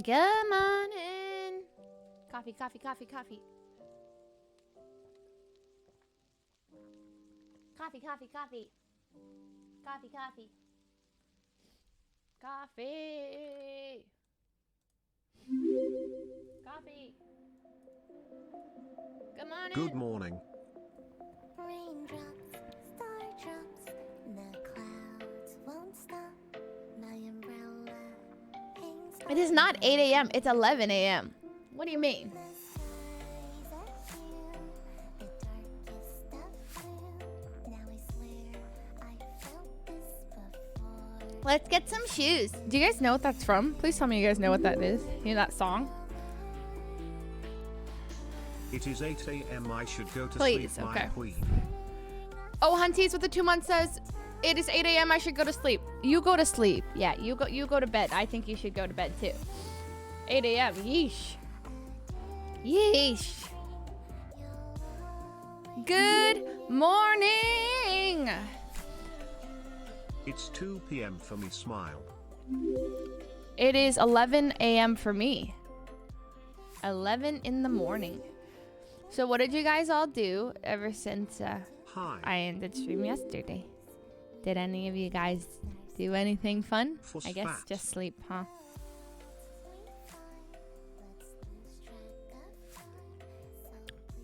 Good morning. Coffee, coffee, coffee, coffee. Coffee, coffee, coffee. Coffee, coffee. Coffee. Coffee. Good morning. Good morning. Raindrops, star drops, the clouds won't stop. My umbrella hangs It is not 8 a.m. It's 11 a.m. What do you mean? the skies at you, the darkest of blue. Now I swear I felt this before. Let's get some shoes. Do you guys know what that's from? Please tell me you guys know what that is. You know that song? It is 8 a.m. I should go to Please, sleep, okay. my queen. Oh, Hunties with the 2 months says, it is 8 a.m. I should go to sleep. You go to sleep. Yeah, you go to bed. I think you should go to bed too. 8 a.m. Yeesh. Yeesh. Good morning. It's 2 p.m. for me, smile. It is 11 a.m. for me. 11 in the morning. So what did you guys all do ever since Hi. I ended stream yesterday? Did any of you guys do anything fun? I guess Phosphat. just sleep, huh?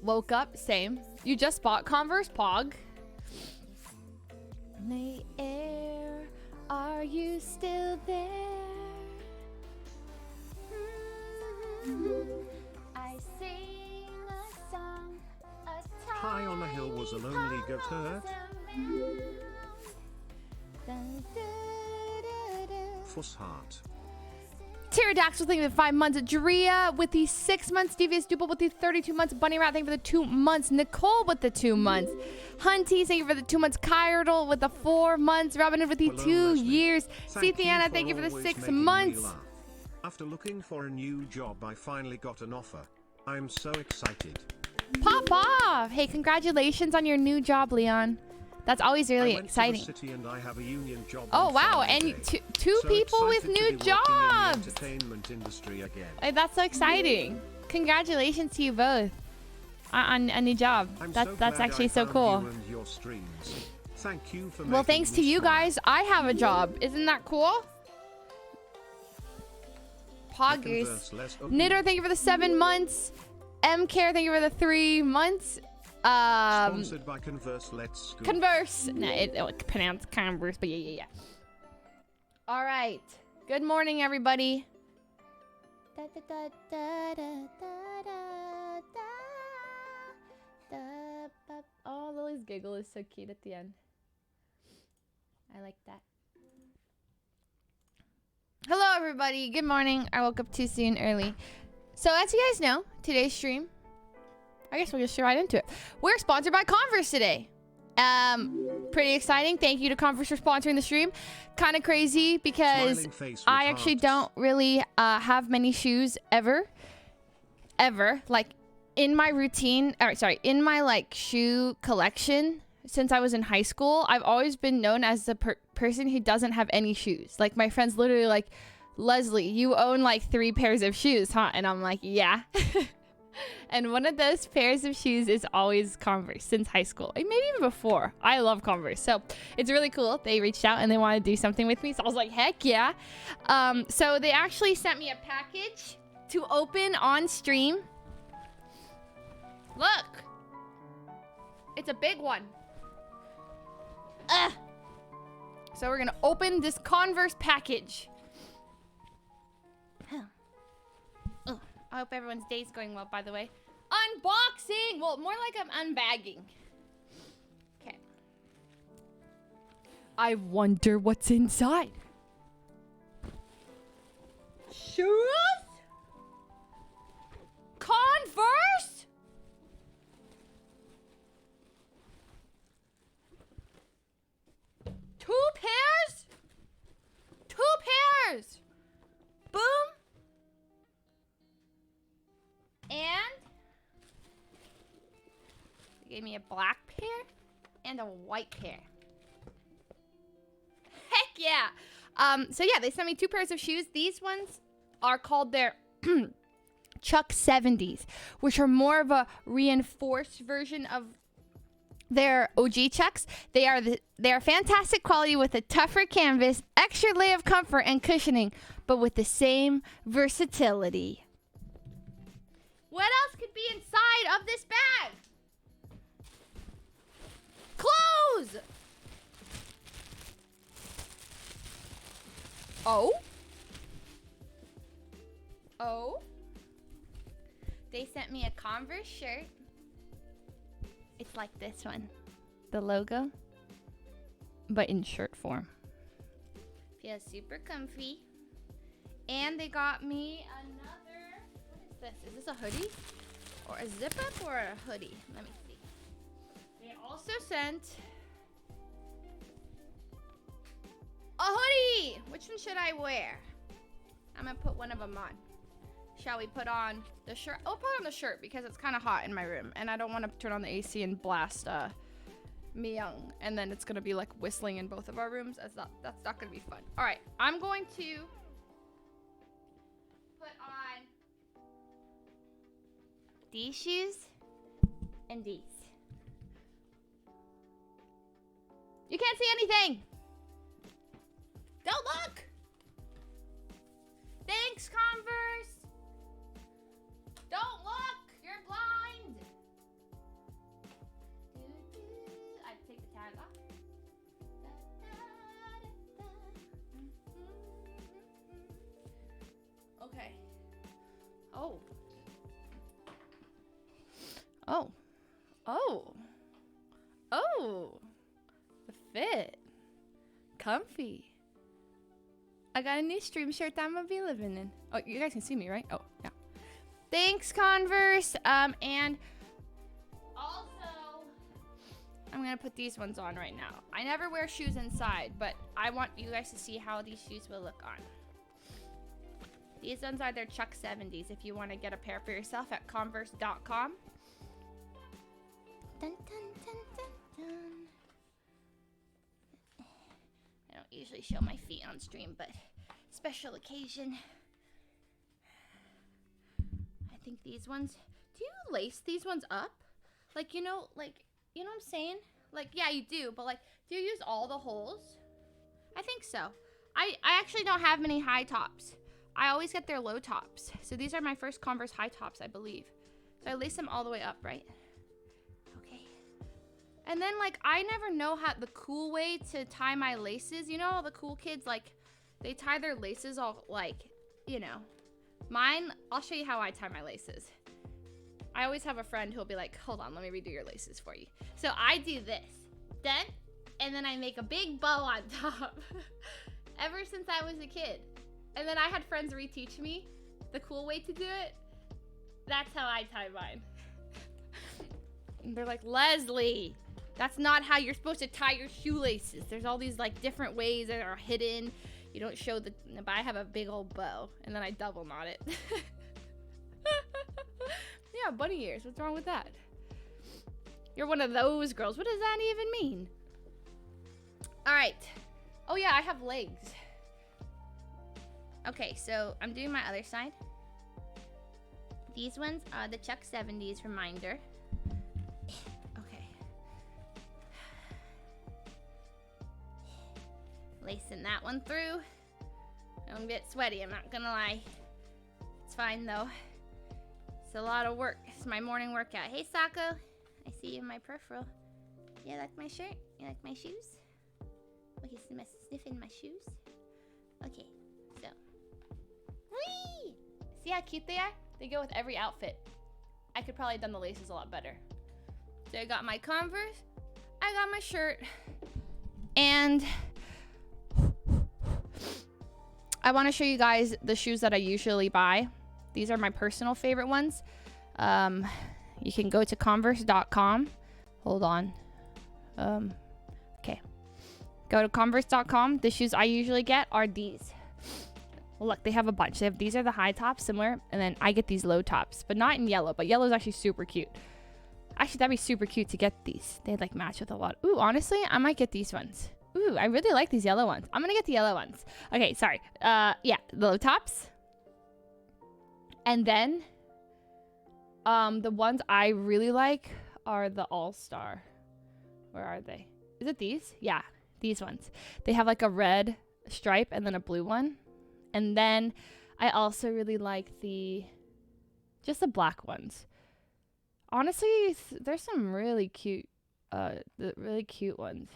Woke up, same. You just bought Converse, Pog. In the air, are you still there? I sing a song, a High on a hill was a lonely goat herd. Fussheart. Pterodactyl, thank you for the 5 months. Drea with the 6 months. Devious Duple with the 32 months. Bunny Rat, thank you for the 2 months. Nicole with the 2 months. Hunty, thank you for the 2 months. Kyrdle with the 4 months. Robin with the Hello, 2 Leslie. years. Thank Cethiana, thank you for the always 6 making me months. laugh. After looking for a new job, I finally got an offer. I'm so excited. Pop off! Hey, congratulations on your new job, Leon. That's always really I went exciting. To the city and I have a union job. Oh on wow, Friday. and two So people with excited to new be working in the jobs. entertainment industry again. That's so exciting. Congratulations to you both on a new job. I'm That's so glad actually I so found cool. you and your streams. Thank you for Well, making thanks to me you smile. guys, I have a job. Isn't that cool? Poggers. Converse, let's go. Knitter, thank you for the 7 months. M-Care, thank you for the 3 months. Sponsored by Converse, let's go. Converse. No, it pronounced Converse, but yeah. All right. Good morning, everybody. Oh, Lily's giggle is so cute at the end. I like that. Hello, everybody. Good morning. I woke up too soon early. So, as you guys know, today's stream, I guess we'll just get right into it. We're sponsored by Converse today. Pretty exciting. Thank you to Converse for sponsoring the stream. Kind of crazy because Smiling face with I actually hearts. don't really have many shoes ever. Like in my routine, in my like shoe collection since I was in high school, I've always been known as the person who doesn't have any shoes. Like my friends literally like, Leslie, you own like 3 pairs of shoes, huh? And I'm like, yeah. And one of those pairs of shoes is always Converse since high school. Like, maybe even before. I love Converse. So it's really cool. They reached out and they wanted to do something with me. So I was like, heck yeah. So they actually sent me a package to open on stream. Look. It's a big one. So we're going to open this Converse package. I hope everyone's day's going well, by the way. Unboxing! Well, more like I'm unbagging. Okay. I wonder what's inside. Shoes? Converse? Two pairs? 2 pairs! Boom! And they gave me a black pair and a white pair. Heck yeah. So yeah, they sent me 2 pairs of shoes. These ones are called their Chuck 70s, which are more of a reinforced version of their OG Chucks. They are fantastic quality with a tougher canvas, extra layer of comfort and cushioning, but with the same versatility. What else could be inside of this bag? Clothes! Oh? Oh? They sent me a Converse shirt. It's like this one. The logo. But in shirt form. Feels super comfy. And they got me another... What is this? Is this a hoodie? Or a zip-up or a hoodie? Let me see. They also sent... a hoodie! Which one should I wear? I'm gonna put one of them on. Shall we put on the shirt? I'll put on the shirt because it's kind of hot in my room. And I don't want to turn on the AC and blast me young. And then it's going to be like whistling in both of our rooms. That's not going to be fun. All right. I'm going to put on these shoes and these. You can't see anything. Don't look. Thanks, Converse. Don't look! You're blind! I have to take the tag off. Okay. Oh. Oh. Oh. Oh. The fit. Comfy. I got a new stream shirt that I'm gonna be living in. Oh, you guys can see me, right? Oh, yeah. Thanks, Converse. And also, I'm going to put these ones on right now. I never wear shoes inside, but I want you guys to see how these shoes will look on. These ones are their Chuck 70s if you want to get a pair for yourself at converse.com. Dun, dun, dun, dun, dun. I don't usually show my feet on stream, but special occasion. I think these ones, do you lace these ones up? Like, you know what I'm saying? Like, yeah, you do, but like, do you use all the holes? I think so. I actually don't have many high tops. I always get their low tops. So these are my first Converse high tops, I believe. So I lace them all the way up, right? Okay. And then like, I never know how the cool way to tie my laces. You know, all the cool kids, like, they tie their laces all like, you know. Mine, I'll show you how I tie my laces. I always have a friend who'll be like, hold on, let me redo your laces for you. So I do this, then, and then I make a big bow on top. Ever since I was a kid. And then I had friends reteach me the cool way to do it. That's how I tie mine. And they're like, Leslie, that's not how you're supposed to tie your shoelaces. There's all these like different ways that are hidden. You don't show but I have a big old bow, and then I double knot it. Yeah, bunny ears. What's wrong with that? You're one of those girls. What does that even mean? All right. Oh, yeah, I have legs. Okay, so I'm doing my other side. These ones are the Chuck 70s reminder. Okay. Lacing that one through. I'm a bit sweaty, I'm not gonna lie. It's fine though. It's a lot of work. It's my morning workout. Hey Sako, I see you in my peripheral. You like my shirt? You like my shoes? Oh, he's sniffing my shoes. Okay, so. Whee! See how cute they are? They go with every outfit. I could probably have done the laces a lot better. So I got my Converse, I got my shirt, and I want to show you guys the shoes that I usually buy. These are my personal favorite ones. You can go to converse.com. Hold on. Okay. Go to converse.com. The shoes I usually get are these. Look, they have a bunch. These are the high tops, similar, and then I get these low tops, but not in yellow. But yellow is actually super cute. Actually, that'd be super cute to get these. They like match with a lot. Ooh, honestly, I might get these ones. Ooh, I really like these yellow ones. I'm gonna get the yellow ones. Okay, sorry. Yeah, the low tops. And then the ones I really like are the All-Star. Where are they? Is it these? Yeah, these ones. They have like a red stripe and then a blue one. And then I also really like just the black ones. Honestly, there's some really cute really cute ones.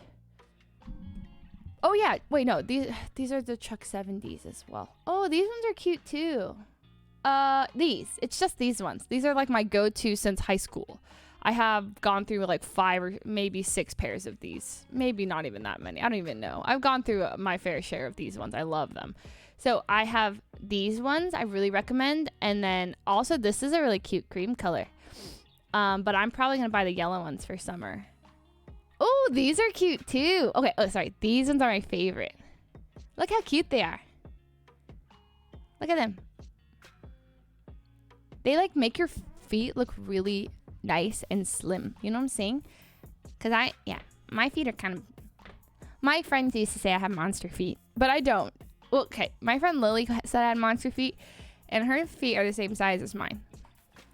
Oh yeah, wait, no, these are the Chuck 70s as well. Oh, these ones are cute too. It's just these ones. These are like my go-to since high school. I have gone through like 5 or maybe 6 pairs of these. Maybe not even that many. I don't even know. I've gone through my fair share of these ones. I love them. So I have these ones I really recommend. And then also this is a really cute cream color. But I'm probably going to buy the yellow ones for summer. Oh, these are cute too. Okay. Oh, sorry. These ones are my favorite. Look how cute they are. Look at them. They like make your feet look really nice and slim. You know what I'm saying? Because my feet are kind of... My friends used to say I have monster feet, but I don't. Okay, my friend Lily said I had monster feet, and her feet are the same size as mine.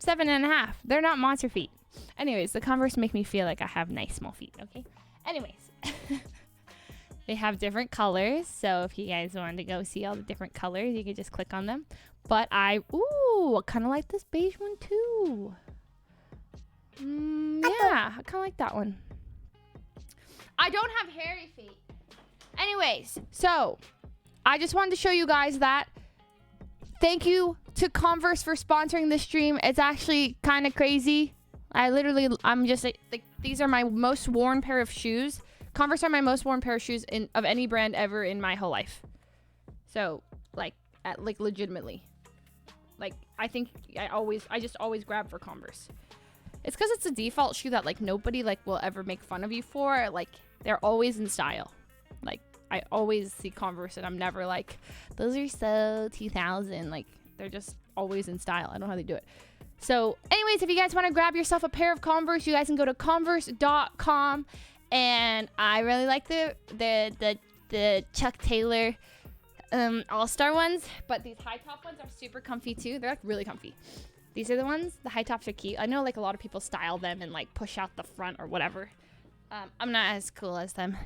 7.5. They're not monster feet. Anyways, the Converse make me feel like I have nice small feet, okay? Anyways. They have different colors, so if you guys wanted to go see all the different colors, you could just click on them. But I kind of like this beige one too. Yeah, I kind of like that one. I don't have hairy feet. Anyways, so I just wanted to show you guys that. Thank you to Converse for sponsoring this stream. It's actually kind of crazy. I'm just like these are my most worn pair of shoes. Converse are my most worn pair of shoes of any brand ever in my whole life. So like legitimately. Like I think I just always grab for Converse. It's because it's a default shoe that like nobody like will ever make fun of you for. Like they're always in style. Like I always see Converse and I'm never like, those are so 2000. Like they're just always in style. I don't know how they do it. So anyways, if you guys want to grab yourself a pair of Converse, you guys can go to converse.com. And I really like the Chuck Taylor All-Star ones. But these high top ones are super comfy too. They're like really comfy. These are the ones. The high tops are cute. I know like a lot of people style them and like push out the front or whatever. I'm not as cool as them.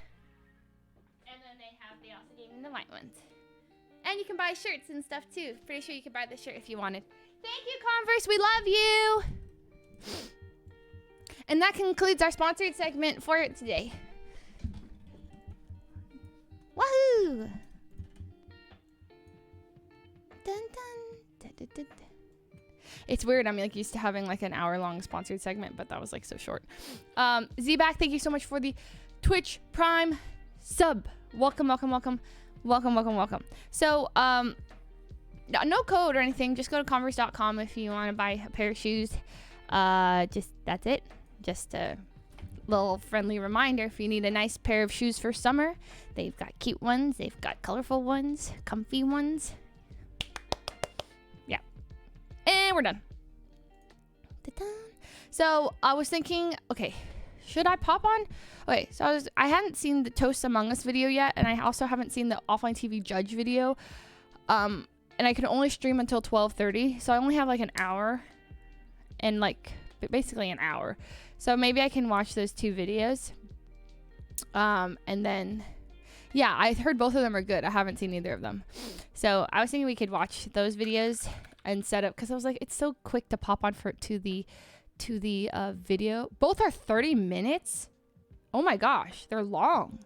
And then they also gave me the white ones. And you can buy shirts and stuff too. Pretty sure you could buy the shirt if you wanted. Thank you, Converse. We love you. And that concludes our sponsored segment for today. Woohoo! Dun, dun, dun, dun, dun. It's weird. I'm like used to having like an hour-long sponsored segment, but that was like so short. Z-Back, thank you so much for the Twitch Prime sub. Welcome, welcome, welcome, welcome, welcome, welcome. So, no code or anything. Just go to converse.com if you want to buy a pair of shoes. That's it. Just a little friendly reminder. If you need a nice pair of shoes for summer, they've got cute ones. They've got colorful ones, comfy ones. Yeah. And we're done. Ta-da. So I was thinking, okay, should I pop on? Okay, so I hadn't seen the Toast Among Us video yet, and I also haven't seen the Offline TV Judge video. And I can only stream until 12:30, so I only have like an hour, and like basically an hour. So maybe I can watch those 2 videos. And then, yeah, I heard both of them are good. I haven't seen either of them. So I was thinking we could watch those videos and set up, because I was like, it's so quick to pop on to the video. Both are 30 minutes. Oh my gosh, they're long.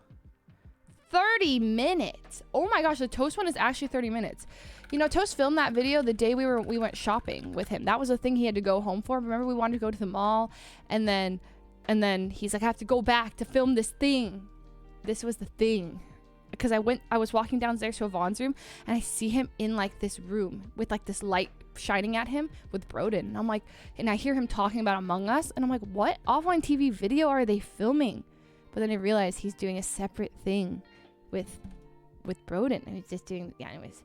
30 minutes. Oh my gosh, the Toast one is actually 30 minutes. You know, Toast filmed that video the day we went shopping with him. That was the thing he had to go home for. Remember, we wanted to go to the mall, and then he's like, I have to go back to film this thing. This was the thing. Because I was walking downstairs to Yvonne's room, and I see him in like this room with like this light shining at him with Broden. And I'm like, and I hear him talking about Among Us, and I'm like, what offline TV video are they filming? But then I realized he's doing a separate thing with Broden, and he's just doing, yeah, anyways.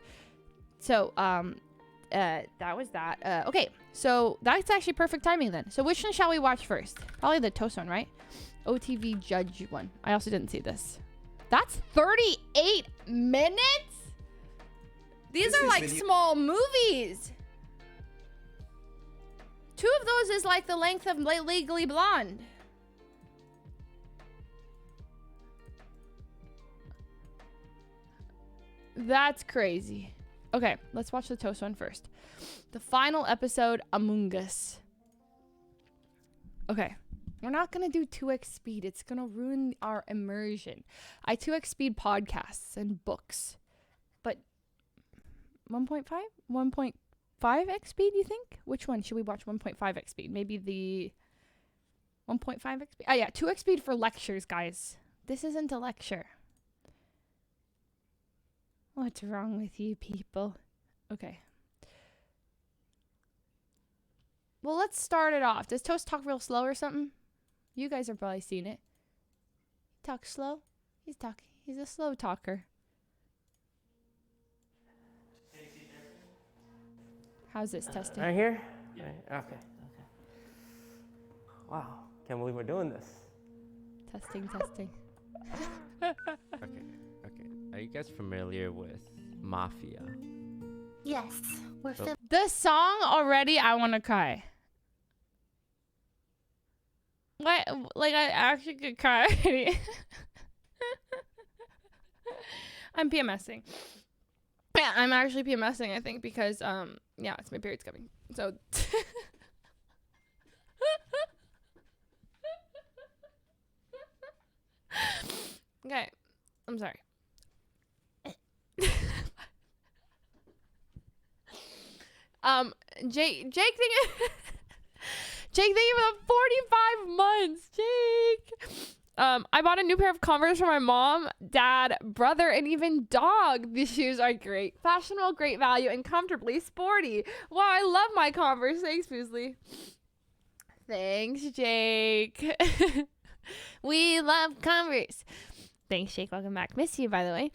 So, that was that. Okay, so that's actually perfect timing then. So which one shall we watch first? Probably the Toast one, right? OTV Judge one. I also didn't see this. That's 38 minutes? These are like small movies. 2 of those is like the length of Legally Blonde. That's crazy. Okay, let's watch the toast one first. The final episode, Among Us. Okay, we're not gonna do 2x speed. It's gonna ruin our immersion. I 2x speed podcasts and books, but 1.5, 1.5x speed. You think? Which one should we watch? 1.5x speed. Maybe the 1.5x speed. Oh yeah, 2x speed for lectures, guys. This isn't a lecture. What's wrong with you people? Okay. Well, let's start it off. Does Toast talk real slow or something? You guys have probably seen it. He talks slow. He's a slow talker. How's this testing? Right here? Yeah. Right. Okay. Wow. Can't believe we're doing this. Testing. Okay. Are you guys familiar with Mafia? Yes, we're So- The song already, I want to cry. What? Like, I actually could cry already. I'm PMSing. Yeah, I'm actually PMSing, I think, because, yeah, it's my period's coming. So. Okay. I'm sorry. Jake thank you for the 45 months, Jake. I bought a new pair of Converse for my mom, dad, brother, and even dog. These shoes are great. Fashionable, great value, and comfortably sporty. Wow, I love my Converse. Thanks, Fuslie. Thanks, Jake. We love Converse. Thanks, Jake. Welcome back. Miss you, by the way.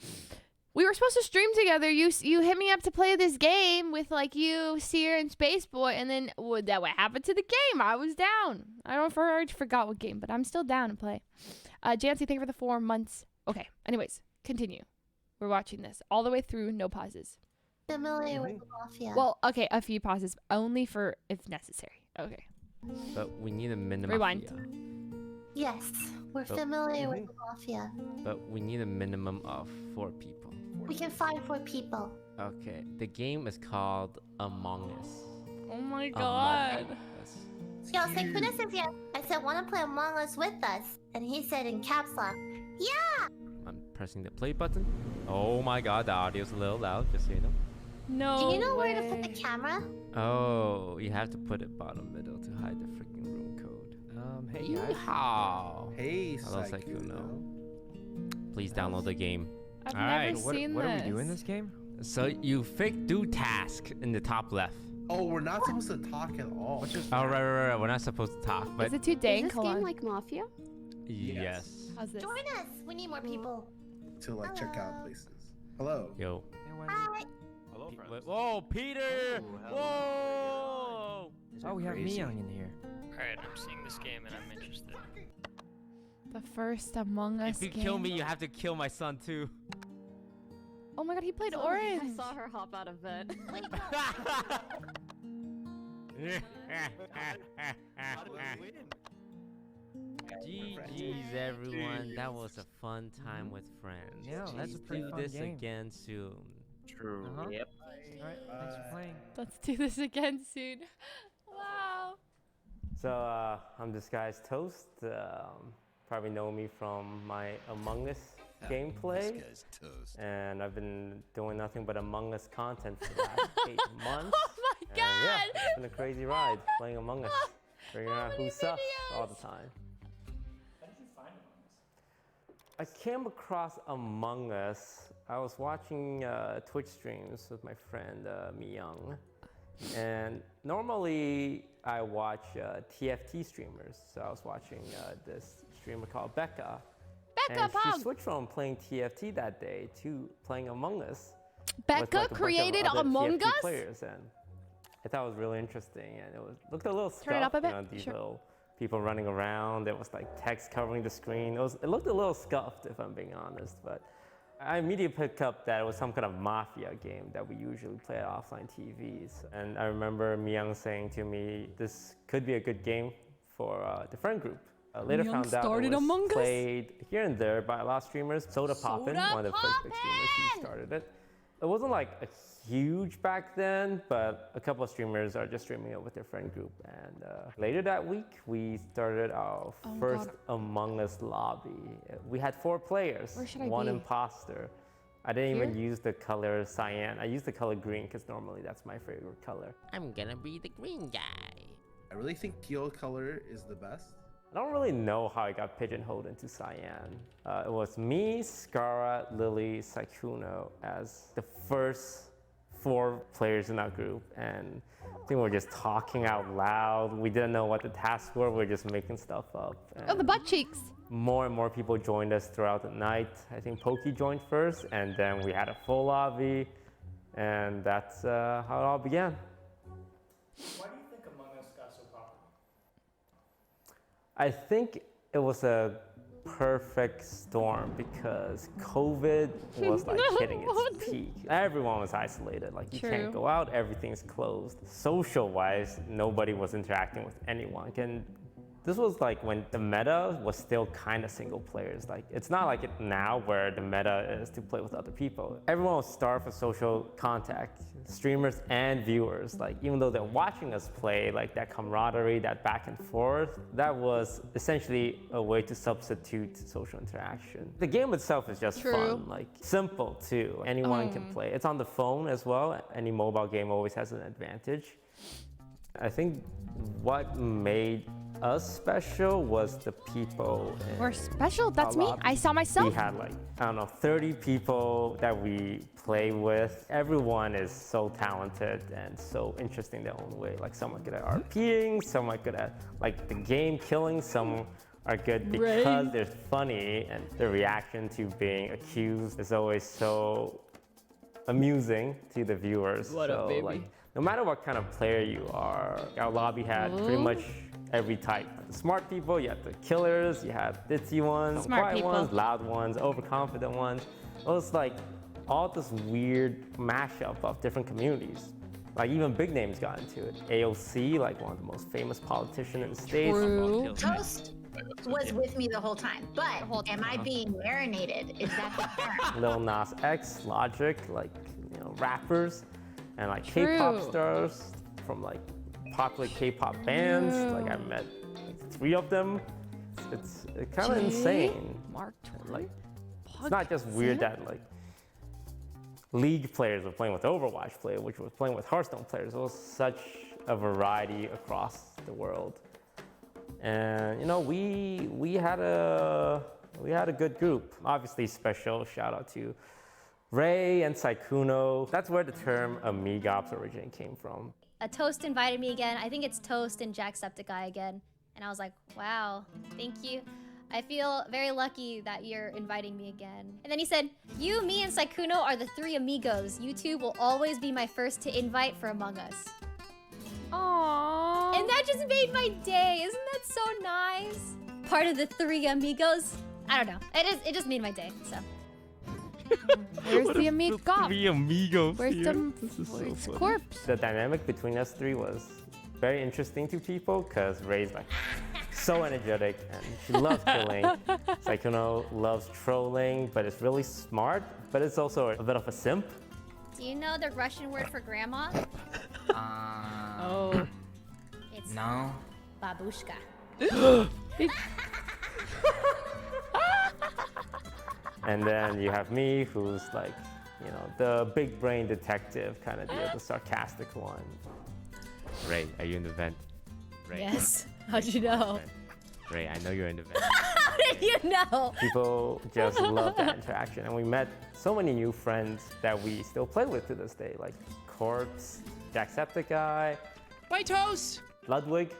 We were supposed to stream together. You hit me up to play this game with like you, Seer, and Space Boy, and then what happened to the game? I was down. I already forgot what game, but I'm still down to play. Jancy, thank you for the 4 months. Okay. Anyways, continue. We're watching this all the way through, no pauses. familiar with the Mafia. Well, okay, a few pauses, only for if necessary. Okay. But we need a minimum. Rewind. yes, we're So- familiar with the Mafia. But we need a minimum of 4 people. We can find 4 people. Okay. The game is called Among Us. Oh my Among god. Us. Yo, say Kuna says yes. I said, wanna play Among Us with us? And he said in caps lock, yeah! I'm pressing the play button. Oh my god, the audio's a little loud, just so you know. No. Do you know where to put way. the camera? Oh, you have to put it bottom middle to hide the freaking room code. Hey guys. Yeehaw. Hey, Hello, Saikuno. Saikuno. Please download the game. I've Alright, never What, seen what this. are we doing this game? So you do task in the top left. Oh, we're not supposed to talk at all. Oh, right. We're not supposed to talk, but Is it too Is dank? this Hold game on. like Mafia? yes. How's this? Join us! We need more people. To like check out places. Hello. Yo. Hi! Hello, Whoa, Peter! Oh, Whoa! Oh, we have Miyang in here. Alright, I'm seeing this game and I'm interested. The first Among Us If you game. kill me, you have to kill my son too. Oh my god, he played Sorry, Orange. I saw her hop out of bed. Wait, GG's everyone. That was a fun time with friends. Yeah, that's a pretty do fun this game. again soon. True. Yep. All right. Thanks for playing. Let's do this again soon. Wow. So I'm this guy's Toast. Probably know me from my Among Us gameplay. And I've been doing nothing but Among Us content for the last 8 months. Oh my And yeah, god. it's been a crazy ride playing Among Us. Figuring out who many sucks all videos? the time. I came across Among Us. I was watching Twitch streams with my friend Miyang. And normally I watch TFT streamers. So I was watching this streamer called Becca. Becca And she Pog. switched from playing TFT that day to playing Among Us. with, Becca like, a bunch of created other Among TFT Us? Players, and I thought it was really interesting, and it looked a little Turn it up scuffed, a you know, bit, these sure. little people running around. There was like text covering the screen. It looked a little scuffed, if I'm being honest, but I immediately picked up that it was some kind of mafia game that we usually play at offline TVs. And I remember Myung saying to me, this could be a good game for the friend group. Later Myung found out started it was Among Us? played here and there by a lot of streamers. Soda Poppin', one of the first big streamers, he started it. It wasn't like a huge back then, but a couple of streamers are just streaming it with their friend group. And later that week, we started our first Among Us lobby. We had 4 players, Where should I one be? imposter. I didn't even Here? use the color cyan. I used the color green because normally that's my favorite color. I'm gonna be the green guy. I really think teal color is the best. I don't really know how I got pigeonholed into cyan. It was me, Skara, Lily, Saikuno as the first 4 players in our group. And I think we were just talking out loud. We didn't know what the tasks were. We were just making stuff up. Oh, the And butt cheeks. more and more people joined us throughout the night. I think Pokey joined first, and then we had a full lobby. And that's how it all began. Why do you think Among Us got so popular? I think it was a perfect storm because COVID was like hitting its peak. Everyone was isolated, like you True. can't go out, everything's closed. Social-wise, nobody was interacting with anyone. And this was like when the meta was still kind of single players. Like it's not like it now where the meta is to play with other people. Everyone was starved for social contact, streamers and viewers. Like even though they're watching us play, like that camaraderie, that back and forth, that was essentially a way to substitute social interaction. The game itself is just True. fun, like simple too. Anyone can play. It's on the phone as well. Any mobile game always has an advantage. I think what made us special was the people. We're special. That's our me. lobby. I saw We myself. had like, I don't know, 30 people that we play with. Everyone is so talented and so interesting their own way. Like some are good at RPing, some are good at like the game killing, some are good because they're funny and the reaction to being accused is always so amusing to the viewers. What up, baby? Like, no matter what kind of player you are, our lobby had pretty much every type. The smart people, you had the killers, you had ditzy ones, Smart quiet people. ones, loud ones, overconfident ones. It was like all this weird mashup of different communities. Like even big names got into it. AOC, like one of the most famous politicians in the States. True. Toast was with me the whole time, but whole am I being marinated? Is that the term? Lil Nas X, Logic, like, you know, rappers, and like True. K-pop stars from like popular K-pop bands. Like I met like 3 of them. It's kind of insane. Mark Like it's not just weird that like League players were playing with Overwatch players, which was playing with Hearthstone players. It was such a variety across the world. And you know, we had a good group. Obviously, special shout out to Ray and Saikuno. That's where the term Amigops originally came from. Toast invited me again. I think it's Toast and Jacksepticeye again. And I was like, wow, thank you. I feel very lucky that you're inviting me again. And then he said, you, me, and Saikuno are the 3 amigos. You two will always be my first to invite for Among Us. Aww. And that just made my day. Isn't that so nice? Part of the 3 amigos. I don't know. It just made my day, so. Where's the amigo? 3 amigos. Where's here. the This is so funny. corpse? The dynamic between us 3 was very interesting to people because Ray's like so energetic and she loves killing. Saikuno loves trolling, but it's really smart, but it's also a bit of a simp. Do you know the Russian word for grandma? Oh. It's No. babushka. And then you have me, who's like, you know, the big brain detective kind of deal, the sarcastic one. Ray, are you in the vent? Ray. Yes. How'd you know? Ray, I know you're in the vent. How did you know? People just love that interaction. And we met so many new friends that we still play with to this day, like Corpse, Jacksepticeye, Bye, Toast! Ludwig.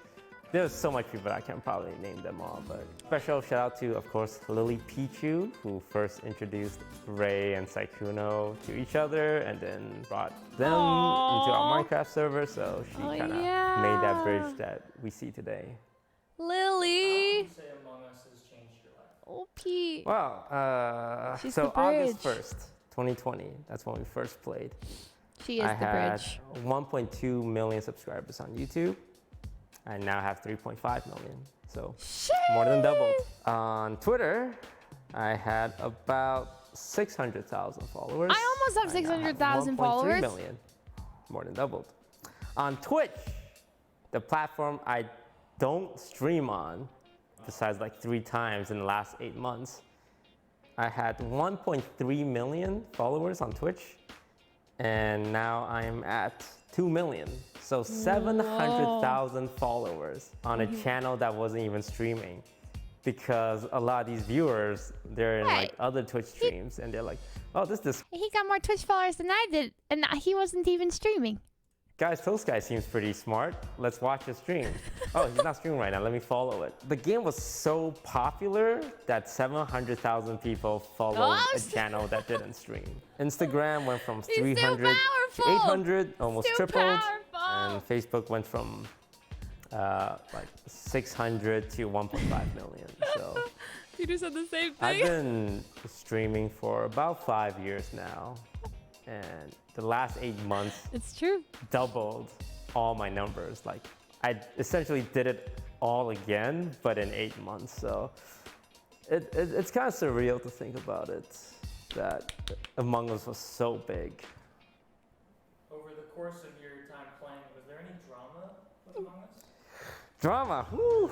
There's so much people I can't probably name them all, but special shout out to, of course, Lily Pichu, who first introduced Ray and Saikuno to each other and then brought them into our Minecraft server, so she kind of made that bridge that we see today. Lily. Say Among Us has changed your life. OP. Well, She's so the bridge. August 1st, 2020, that's when we first played. She is I the had bridge. 1.2 million subscribers on YouTube. I now have 3.5 million, so more than doubled. On Twitter, I had about 600,000 followers. I almost have 600,000 followers. 1.3 million, more than doubled. On Twitch, the platform I don't stream on, besides like 3 times in the last 8 months, I had 1.3 million followers on Twitch, and now I'm at 2 million. So 700,000 followers on a channel that wasn't even streaming. Because a lot of these viewers, they're in like other Twitch streams, and they're like, oh, this He got more Twitch followers than I did, and he wasn't even streaming. Guys, Toast Guy seems pretty smart. Let's watch his stream. Oh, he's not streaming right now. Let me follow it. The game was so popular that 700,000 people followed a channel that didn't stream. Instagram went from 300 to 800, almost tripled. And Facebook went from like 600 to 1.5 million. So Peter said the same thing. I've been streaming for about 5 years now. And the last 8 months, it's true, doubled all my numbers. Like I essentially did it all again, but in 8 months. So it's kind of surreal to think about it, that Among Us was so big. Over the course of your time playing, was there any drama with Among Us? Drama, woo!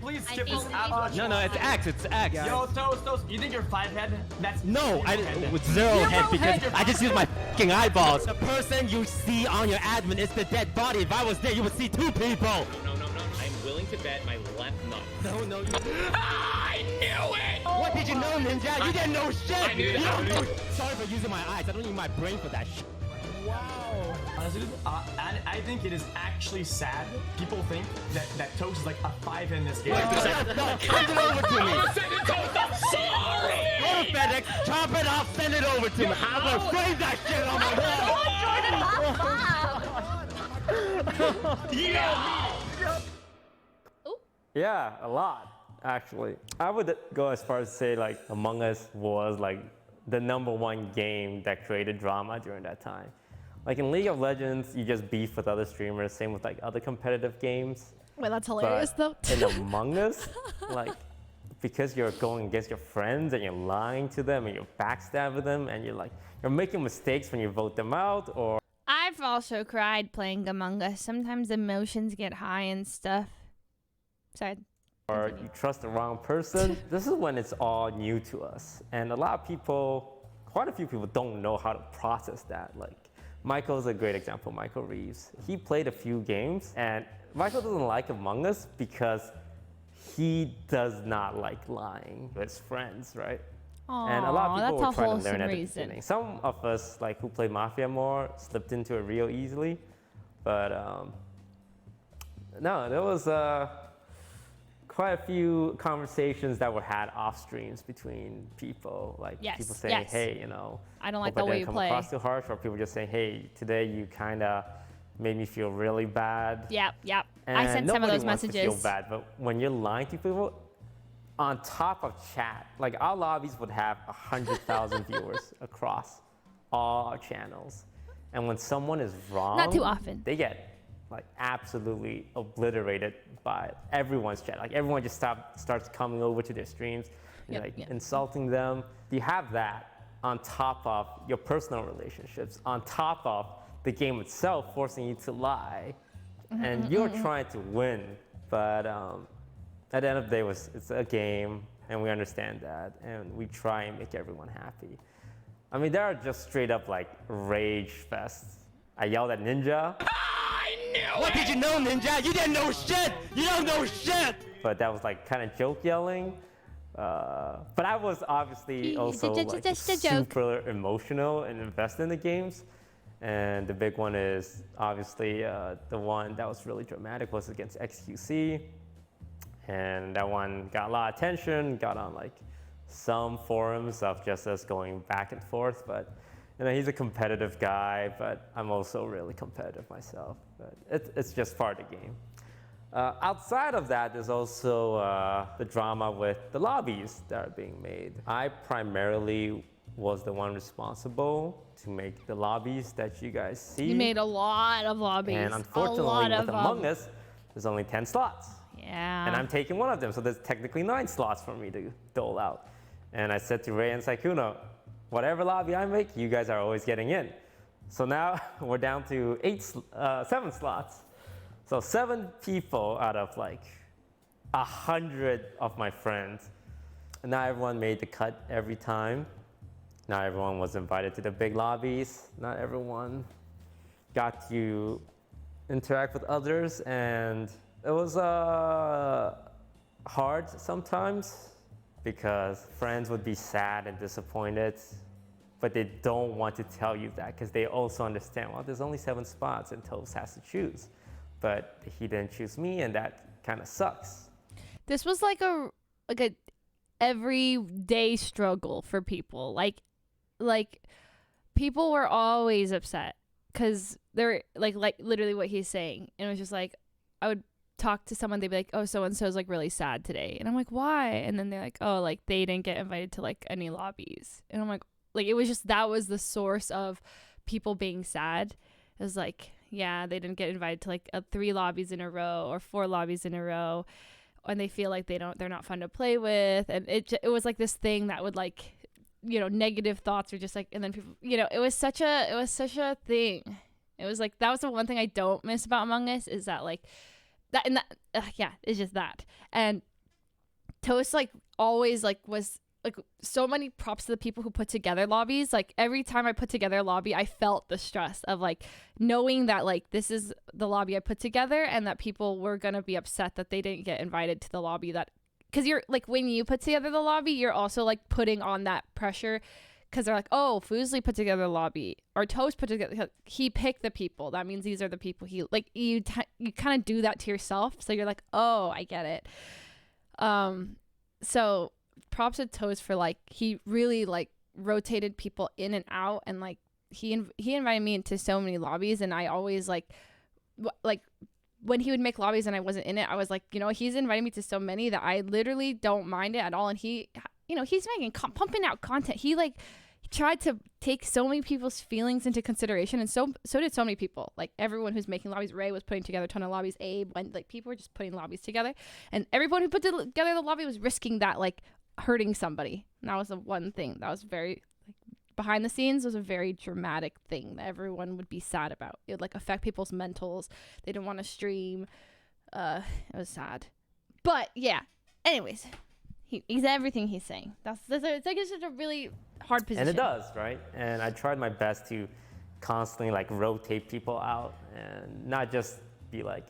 Please skip this No, it's X. It's X. Yo, Toast, you think you're 5-head? That's No, with zero head because I just use my fucking eyeballs. The person you see on your admin is the dead body. If I was there, you would see 2 people. No. I'm willing to bet my left nut. No. I knew it! What did you know, Ninja? You didn't know shit. I knew that. Sorry for using my eyes. I don't need my brain for that shit. Wow. Honestly, I think it is actually sad. People think that Toast is like a 5 in this game. No, send it over to me. Send it to us, I'm sorry! Go to FedEx, chop it up, send it over to me. I'm gonna frame that shit on my wall. Yeah, a lot, actually. I would go as far as to say like Among Us was like the #1 game that created drama during that time. Like in League of Legends, you just beef with other streamers, same with like other competitive games. Wait, that's hilarious though. In Among Us, like, because you're going against your friends and you're lying to them and you're backstabbing them and you're making mistakes when you vote them out, or... I've also cried playing Among Us. Sometimes emotions get high and stuff. Sorry. Or you trust the wrong person. This is when it's all new to us. And a lot of people, quite a few people don't know how to process that. Like, Michael's a great example, Michael Reeves. He played a few games, and Michael doesn't like Among Us because he does not like lying with his friends, right? Aww, and a lot of people were trying to learn wholesome at the reason. beginning. Some of us, like who played Mafia more, slipped into it real easily. But no, there was quite a few conversations that were had off streams between people, like people saying, "Hey, you know, I don't like hope the way I you didn't play." come across too harsh," or people just saying, "Hey, today you kind of made me feel really bad." Yep. And I sent some of those nobody wants messages. to feel bad, but when you're lying to people, on top of chat, like our lobbies would have 100,000 viewers across all our channels, and when someone is wrong, Not too often. they get like absolutely obliterated by everyone's chat. Like everyone just starts coming over to their streams and insulting them. You have that on top of your personal relationships, on top of the game itself forcing you to lie, and you're trying to win. But at the end of the day, it's a game, and we understand that, and we try and make everyone happy. I mean, there are just straight up like rage fests. I yelled at Ninja. What did you know, Ninja? You didn't know shit! You don't know shit! But that was like kind of joke yelling. But I was obviously also like super emotional and invested in the games. And the big one is obviously the one that was really dramatic was against XQC. And that one got a lot of attention, got on like some forums of just us going back and forth. But you know, he's a competitive guy, but I'm also really competitive myself. But it's just part of the game. Outside of that, there's also the drama with the lobbies that are being made. I primarily was the one responsible to make the lobbies that you guys see. You made a lot of lobbies. And unfortunately, with Among Us, there's only 10 slots. Yeah. And I'm taking one of them, so there's technically 9 slots for me to dole out. And I said to Ray and Saikuno, whatever lobby I make, you guys are always getting in. So now we're down to 7 slots. So 7 people out of like 100 of my friends. And not everyone made the cut every time. Not everyone was invited to the big lobbies. Not everyone got to interact with others. And it was hard sometimes because friends would be sad and disappointed, but they don't want to tell you that because they also understand, well, there's only 7 spots and Toast has to choose. But he didn't choose me, and that kind of sucks. This was like a everyday struggle for people. Like people were always upset because they're like literally what he's saying. And it was just like, I would talk to someone, they'd be like, oh, so-and-so's like really sad today. And I'm like, why? And then they're like, oh, like they didn't get invited to like any lobbies. And I'm like it was just, that was the source of people being sad. It was like, yeah, they didn't get invited to like 3 lobbies in a row or 4 lobbies in a row. And they feel like they're not fun to play with. And it was like this thing that would like, you know, negative thoughts were just like, and then people, you know, it was such a thing. It was like, that was the one thing I don't miss about Among Us is that like that, and that, yeah, it's just that. And Toast like always like was like so many props to the people who put together lobbies. Like every time I put together a lobby, I felt the stress of like knowing that like this is the lobby I put together and that people were going to be upset that they didn't get invited to the lobby that, because you're like, when you put together the lobby, you're also like putting on that pressure because they're like, oh, Fuslie put together the lobby or Toast put together, he picked the people. That means these are the people he like, you kind of do that to yourself. So you're like, oh, I get it. So props to Toast for like, he really like rotated people in and out, and like he invited me into so many lobbies, and I always like when he would make lobbies and I wasn't in it, I was like, you know, he's inviting me to so many that I literally don't mind it at all. And he, you know, he's pumping out content. He like tried to take so many people's feelings into consideration, and so did so many people. Like everyone who's making lobbies, Ray was putting together a ton of lobbies, Abe, when like people were just putting lobbies together, and everyone who put together the lobby was risking that like hurting somebody. And that was the one thing that was very like behind the scenes, was a very dramatic thing that everyone would be sad about. It would like affect people's mentals. They didn't want to stream. It was sad. But yeah, anyways, he's everything he's saying. It's like it's just a really hard position. And it does, right? And I tried my best to constantly like rotate people out and not just be like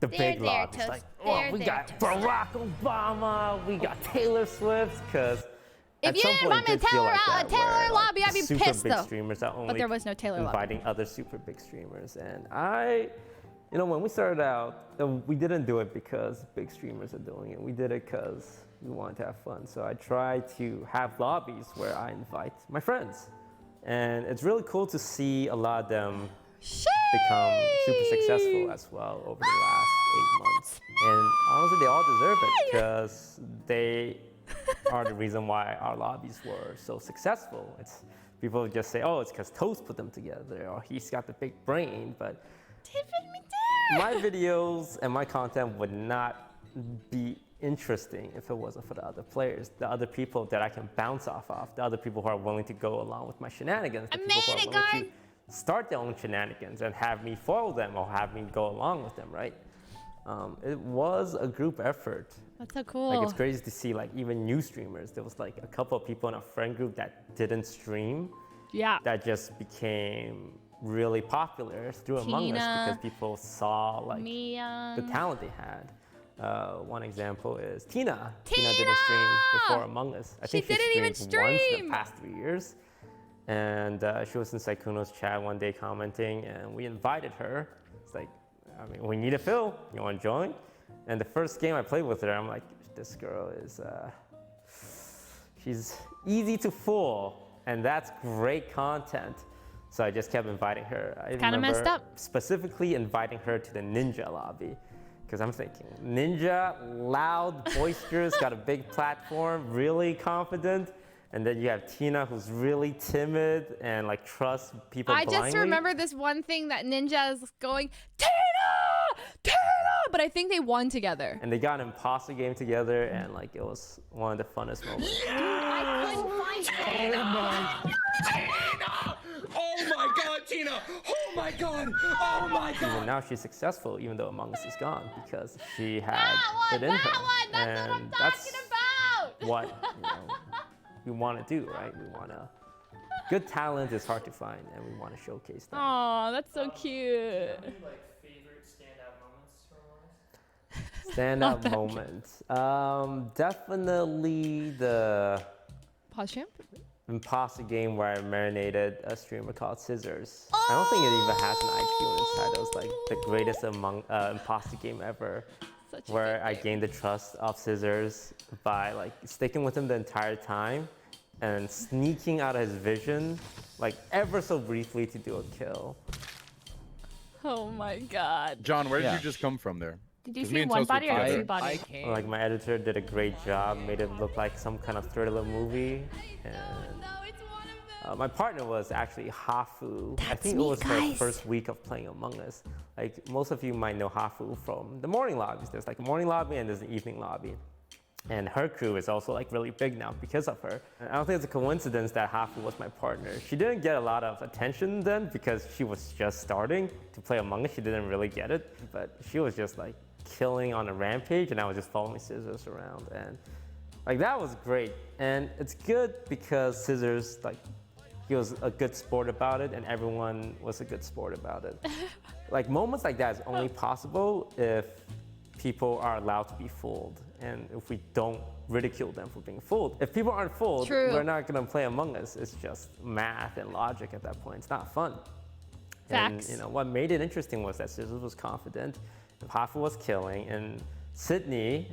the big lobbies. Like, oh, we got Barack Obama, we got Taylor Swift, because if you didn't invite me to Taylor lobby, I'd be pissed though. Streamers are only but there was no Taylor inviting lobby. Other super big streamers. And you know, when we started out, we didn't do it because big streamers are doing it. We did it because we wanted to have fun. So I try to have lobbies where I invite my friends. And it's really cool to see a lot of them become super successful as well over the last 8 months. And honestly, they all deserve it because they are the reason why our lobbies were so successful. It's people just say, oh, it's because Toast put them together, or he's got the big brain. But my videos and my content would not be interesting if it wasn't for the other players, the other people that I can bounce off of, the other people who are willing to go along with my shenanigans, the people who are willing to start their own shenanigans and have me follow them or have me go along with them, right? It was a group effort. That's so cool. Like, it's crazy to see, like, even new streamers. There was like a couple of people in our friend group that didn't stream. Yeah. That just became really popular through Among Us because people saw like the talent they had. One example is Tina. Tina didn't stream before Among Us. I think she streamed once in the past 3 years. And she was in Saikuno's chat one day commenting, and we invited her. It's like, I mean, we need a fill. You want to join? And the first game I played with her, I'm like, this girl is, she's easy to fool, and that's great content. So I just kept inviting her. I kind of messed up. Specifically inviting her to the ninja lobby, Because I'm thinking, Ninja, loud, boisterous, got a big platform, really confident. And then you have Tina, who's really timid and like trusts people blindly. I just remember this one thing that Ninja is going, Tina! Tina! But I think they won together. And they got an imposter game together, and like it was one of the funnest moments. Dude, I couldn't find Tina. Tina! Oh my god, Tina! Oh my god! Oh my god! Even now she's successful, even though Among Us is gone, because she had it in her. That's what I'm talking about! What we want to do, right? We want to. Good talent is hard to find, and we want to showcase that. Aw, that's so cute. Any like favorite standout moments from Standout moments. Definitely the Pause champ? imposter game where I marinated a streamer called Scissors. I don't think it even has an IQ inside. It was like the greatest imposter game ever. Where I gained the trust of Scissors by like sticking with him the entire time and sneaking out of his vision like ever so briefly to do a kill. Oh my god. John, where did you just come from there? Did you see one body or two bodies? Like my editor did a great job, made it look like some kind of thriller movie. And my partner was actually Hafu. I think it was her first week of playing Among Us. Like most of you might know Hafu from the morning lobbies. There's like a morning lobby and there's an evening lobby. And her crew is also like really big now because of her. And I don't think it's a coincidence that Hafu was my partner. She didn't get a lot of attention then because she was just starting to play Among Us. She didn't really get it, but she was just like killing on a rampage, and I was just following Scissors around, and like that was great. And it's good because Scissors, like, he was a good sport about it, and everyone was a good sport about it. Like moments like that is only possible if people are allowed to be fooled, and if we don't ridicule them for being fooled. If people aren't fooled, we're not gonna play Among Us. It's just math and logic at that point. It's not fun. Facts. And you know what made it interesting was that Scissors was confident, Hafu was killing, and Sydney,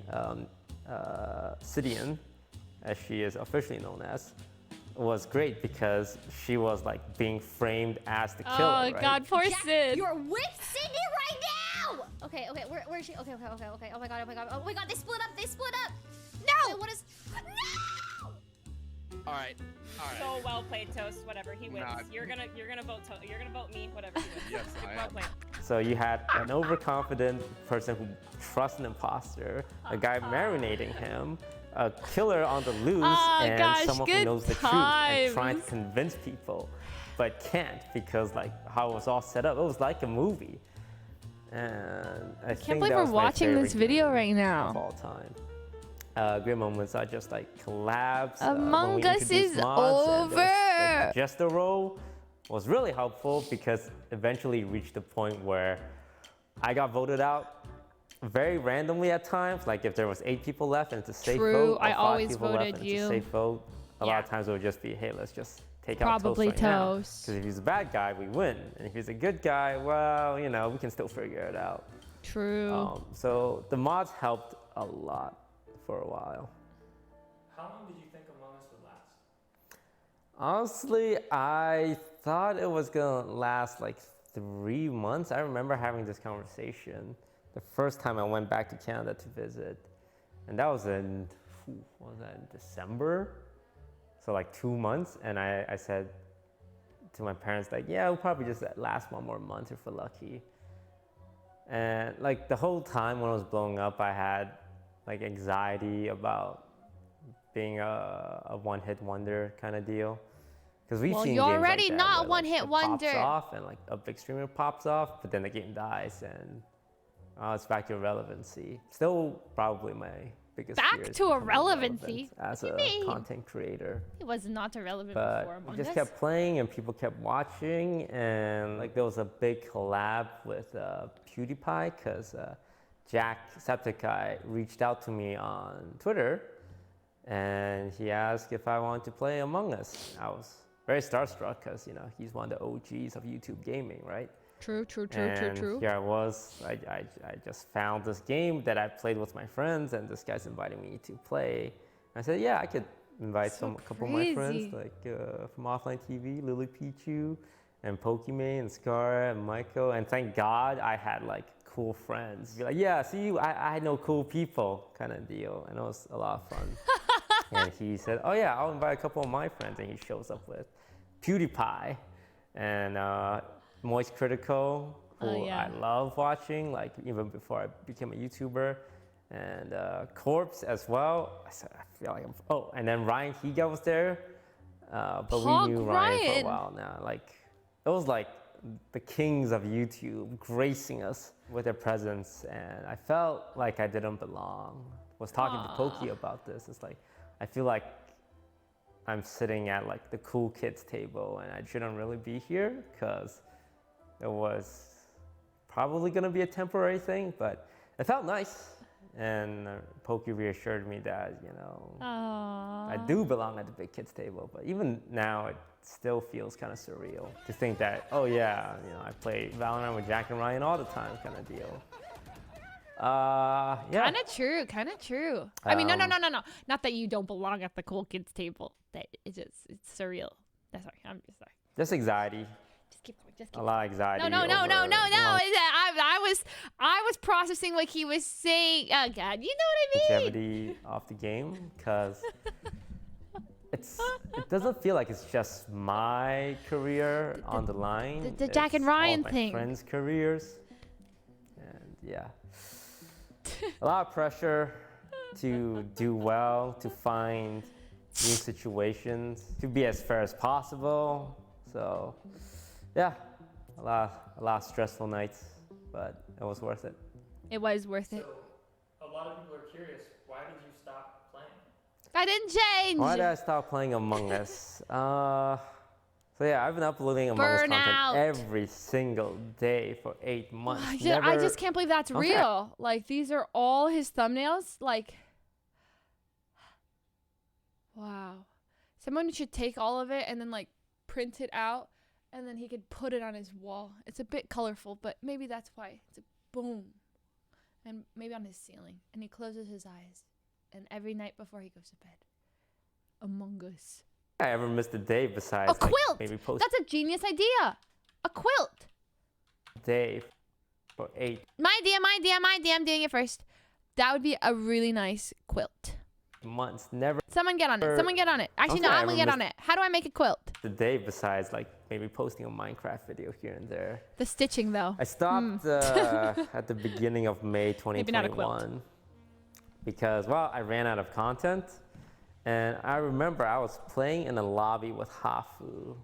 Sidian, as she is officially known as, was great because she was like being framed as the killer. Oh right? god, poor Sid. You're with Sydney right now! Okay, where is she? Okay. Oh my god, they split up! No! Wait, what is... No! Alright. So well played, Toast. Whatever, he wins. Nah, you're gonna vote. You're gonna vote me. Whatever. He wins. Yes, I well am. played. So you had an overconfident person who trusts an imposter, a guy marinating him, a killer on the loose, and someone who knows the truth and trying to convince people, but can't because like how it was all set up. It was like a movie. And I can't believe we're watching this video right now. Of all time. Great moments are just like collabs. Among Us is over. The Jester role was really helpful because eventually reached the point where I got voted out very randomly at times. Like if there was 8 people left and it's a safe vote, or I 5 always people voted left and you. it's a safe vote. A lot of times it would just be, hey, let's just take Probably out Toast right now. Toast. Because if he's a bad guy, we win. And if he's a good guy, well, you know, we can still figure it out. True. So the mods helped a lot for a while. How long did you think Among Us would last? Honestly, I thought it was gonna last like 3 months. I remember having this conversation the first time I went back to Canada to visit. And that was in, what was that, in December? So like 2 months. And I said to my parents, like, yeah, it'll probably just last 1 more month if we're lucky. And like the whole time when I was blowing up, I had like anxiety about being a one-hit wonder kind of deal. Because we've seen you're games already like that not where, one-hit it wonder. Pops off and like a big streamer pops off, but then the game dies and it's back to irrelevancy. Still probably my biggest fear Back is to becoming irrelevancy? relevant as What a do you mean? content creator. It was not irrelevant But before Among we just Us. kept playing and people kept watching, and like there was a big collab with PewDiePie because Jacksepticeye reached out to me on Twitter and he asked if I wanted to play Among Us. I was very starstruck because, you know, he's one of the OGs of YouTube gaming, right? True. And here I was, I just found this game that I played with my friends, and this guy's inviting me to play. I said, yeah, I could invite a couple of my friends, like from Offline TV, Lily Pichu, and Pokimane, and Scar, and Michael. And thank God I had like cool friends. Be like, yeah, see, I know cool people kind of deal. And it was a lot of fun. And he said, oh yeah, I'll invite a couple of my friends. And he shows up with PewDiePie and Moist Critical, who I love watching, like even before I became a YouTuber. And Corpse as well. I feel like and then Ryan Higa was there. But we knew Ryan for a while now. Like, it was like the kings of YouTube gracing us with their presence. And I felt like I didn't belong. Was talking to Pokey about this. It's like, I feel like I'm sitting at like the cool kids table and I shouldn't really be here because it was probably gonna be a temporary thing, but it felt nice. And Pokey reassured me that, you know, I do belong at the big kids table. But even now, it still feels kind of surreal to think that, oh yeah, you know, I play Valorant with Jack and Ryan all the time kind of deal. Yeah. Kind of true. I mean, no. Not that you don't belong at the cool kids table. That it's surreal. That's sorry. I'm just sorry. Just anxiety. Just keep going. A lot of anxiety. No. I was processing what he was saying. Oh God, you know what I mean? Longevity of the game, because it doesn't feel like it's just my career on the line. The Jack and Ryan all thing. My friends' careers, and yeah, a lot of pressure to do well, to find new situations, to be as fair as possible. So, yeah, a lot of stressful nights, but it was worth it. It was worth it. So, a lot of people are curious. Why did you stop playing? I didn't change. Why did I stop playing Among Us? So yeah, I've been uploading Among Us content every single day for 8 months. I just can't believe that's real. Like, these are all his thumbnails. Like, wow. Someone should take all of it and then like print it out, and then he could put it on his wall. It's a bit colorful, but maybe that's why. It's a boom. And maybe on his ceiling. And he closes his eyes. And every night before he goes to bed, Among Us. I ever missed a day besides a quilt. Like, maybe post That's a genius idea. A quilt. Day for 8 My idea. I'm doing it first. That would be a really nice quilt. months. Never. Someone get on it. Actually, no, I'm gonna get on it. How do I make a quilt? The day besides like maybe posting a Minecraft video here and there. The stitching though. I stopped at the beginning of May 2021. Maybe not a quilt. Because, well, I ran out of content. And I remember I was playing in a lobby with Hafu.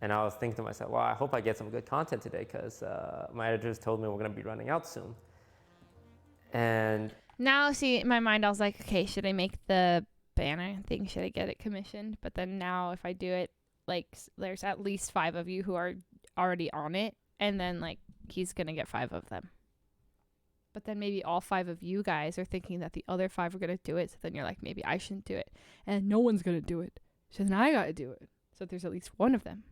And I was thinking to myself, well, I hope I get some good content today because my editors told me we're going to be running out soon. And now, see, in my mind, I was like, okay, should I make the banner thing? Should I get it commissioned? But then now if I do it, like, there's at least 5 of you who are already on it. And then, like, he's going to get 5 of them. But then maybe all 5 of you guys are thinking that the other 5 are going to do it. So then you're like, maybe I shouldn't do it. And no one's going to do it. So then I got to do it. So there's at least 1 of them.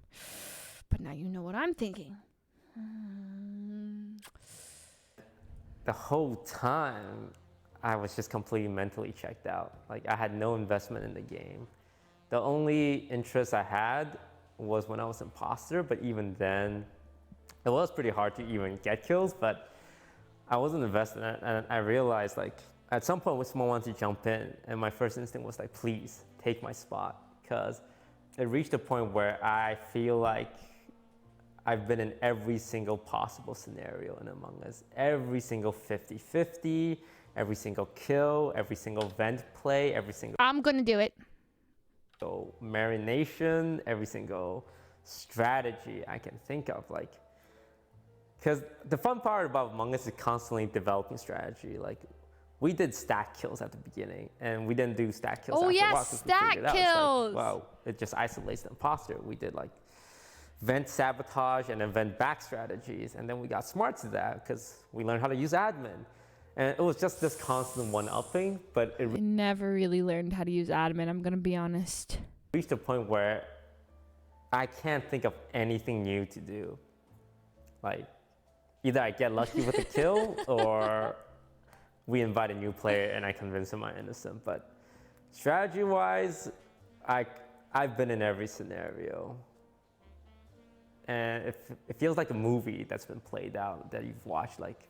But now you know what I'm thinking. The whole time, I was just completely mentally checked out. Like, I had no investment in the game. The only interest I had was when I was imposter. But even then, it was pretty hard to even get kills. But I wasn't invested in it, and I realized, like, at some point, someone wanted to jump in, and my first instinct was like, please, take my spot, because it reached a point where I feel like I've been in every single possible scenario in Among Us. Every single 50-50, every single kill, every single vent play, every single... I'm gonna do it. So marination, every single strategy I can think of, like... Because the fun part about Among Us is constantly developing strategy. Like, we did stack kills at the beginning, and we didn't do stack kills after a while, stack kills! Like, wow, it just isolates the imposter. We did, like, vent sabotage and then vent back strategies, and then we got smart to that because we learned how to use admin. And it was just this constant one-upping, but it I never really learned how to use admin, I'm going to be honest. Reached a point where I can't think of anything new to do. Like, either I get lucky with a kill or we invite a new player and I convince him I'm innocent. But strategy-wise, I've been in every scenario. and it feels like a movie that's been played out that you've watched like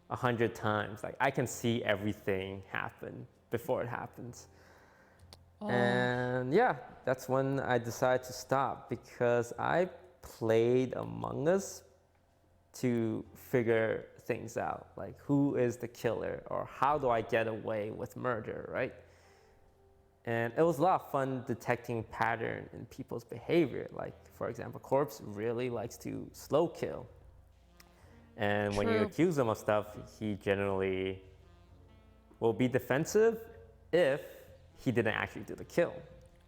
100 times. Like I can see everything happen before it happens. And yeah, that's when I decided to stop, because I played Among Us to figure things out, like who is the killer or how do I get away with murder, right? And it was a lot of fun detecting pattern in people's behavior. Like, for example, Corpse really likes to slow kill. And when you True. accuse him of stuff, he generally will be defensive if he didn't actually do the kill.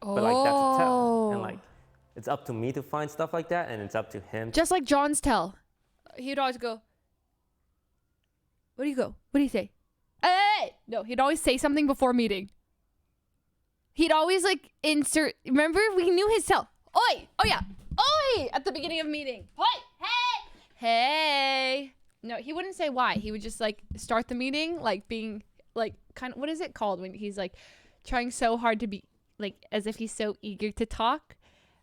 But like that's a tell. And like it's up to me to find stuff like that, and it's up to him. Just like John's tell. He'd always go, "What do you go? What do you say?" Hey! No, he'd always say something before meeting. He'd always like insert. Remember, we knew his tell. Oi! Oh yeah. Oi! At the beginning of meeting. Oi! Hey! Hey! No, he wouldn't say why. He would just like start the meeting like being like kind of, what is it called when he's like trying so hard to be like as if he's so eager to talk,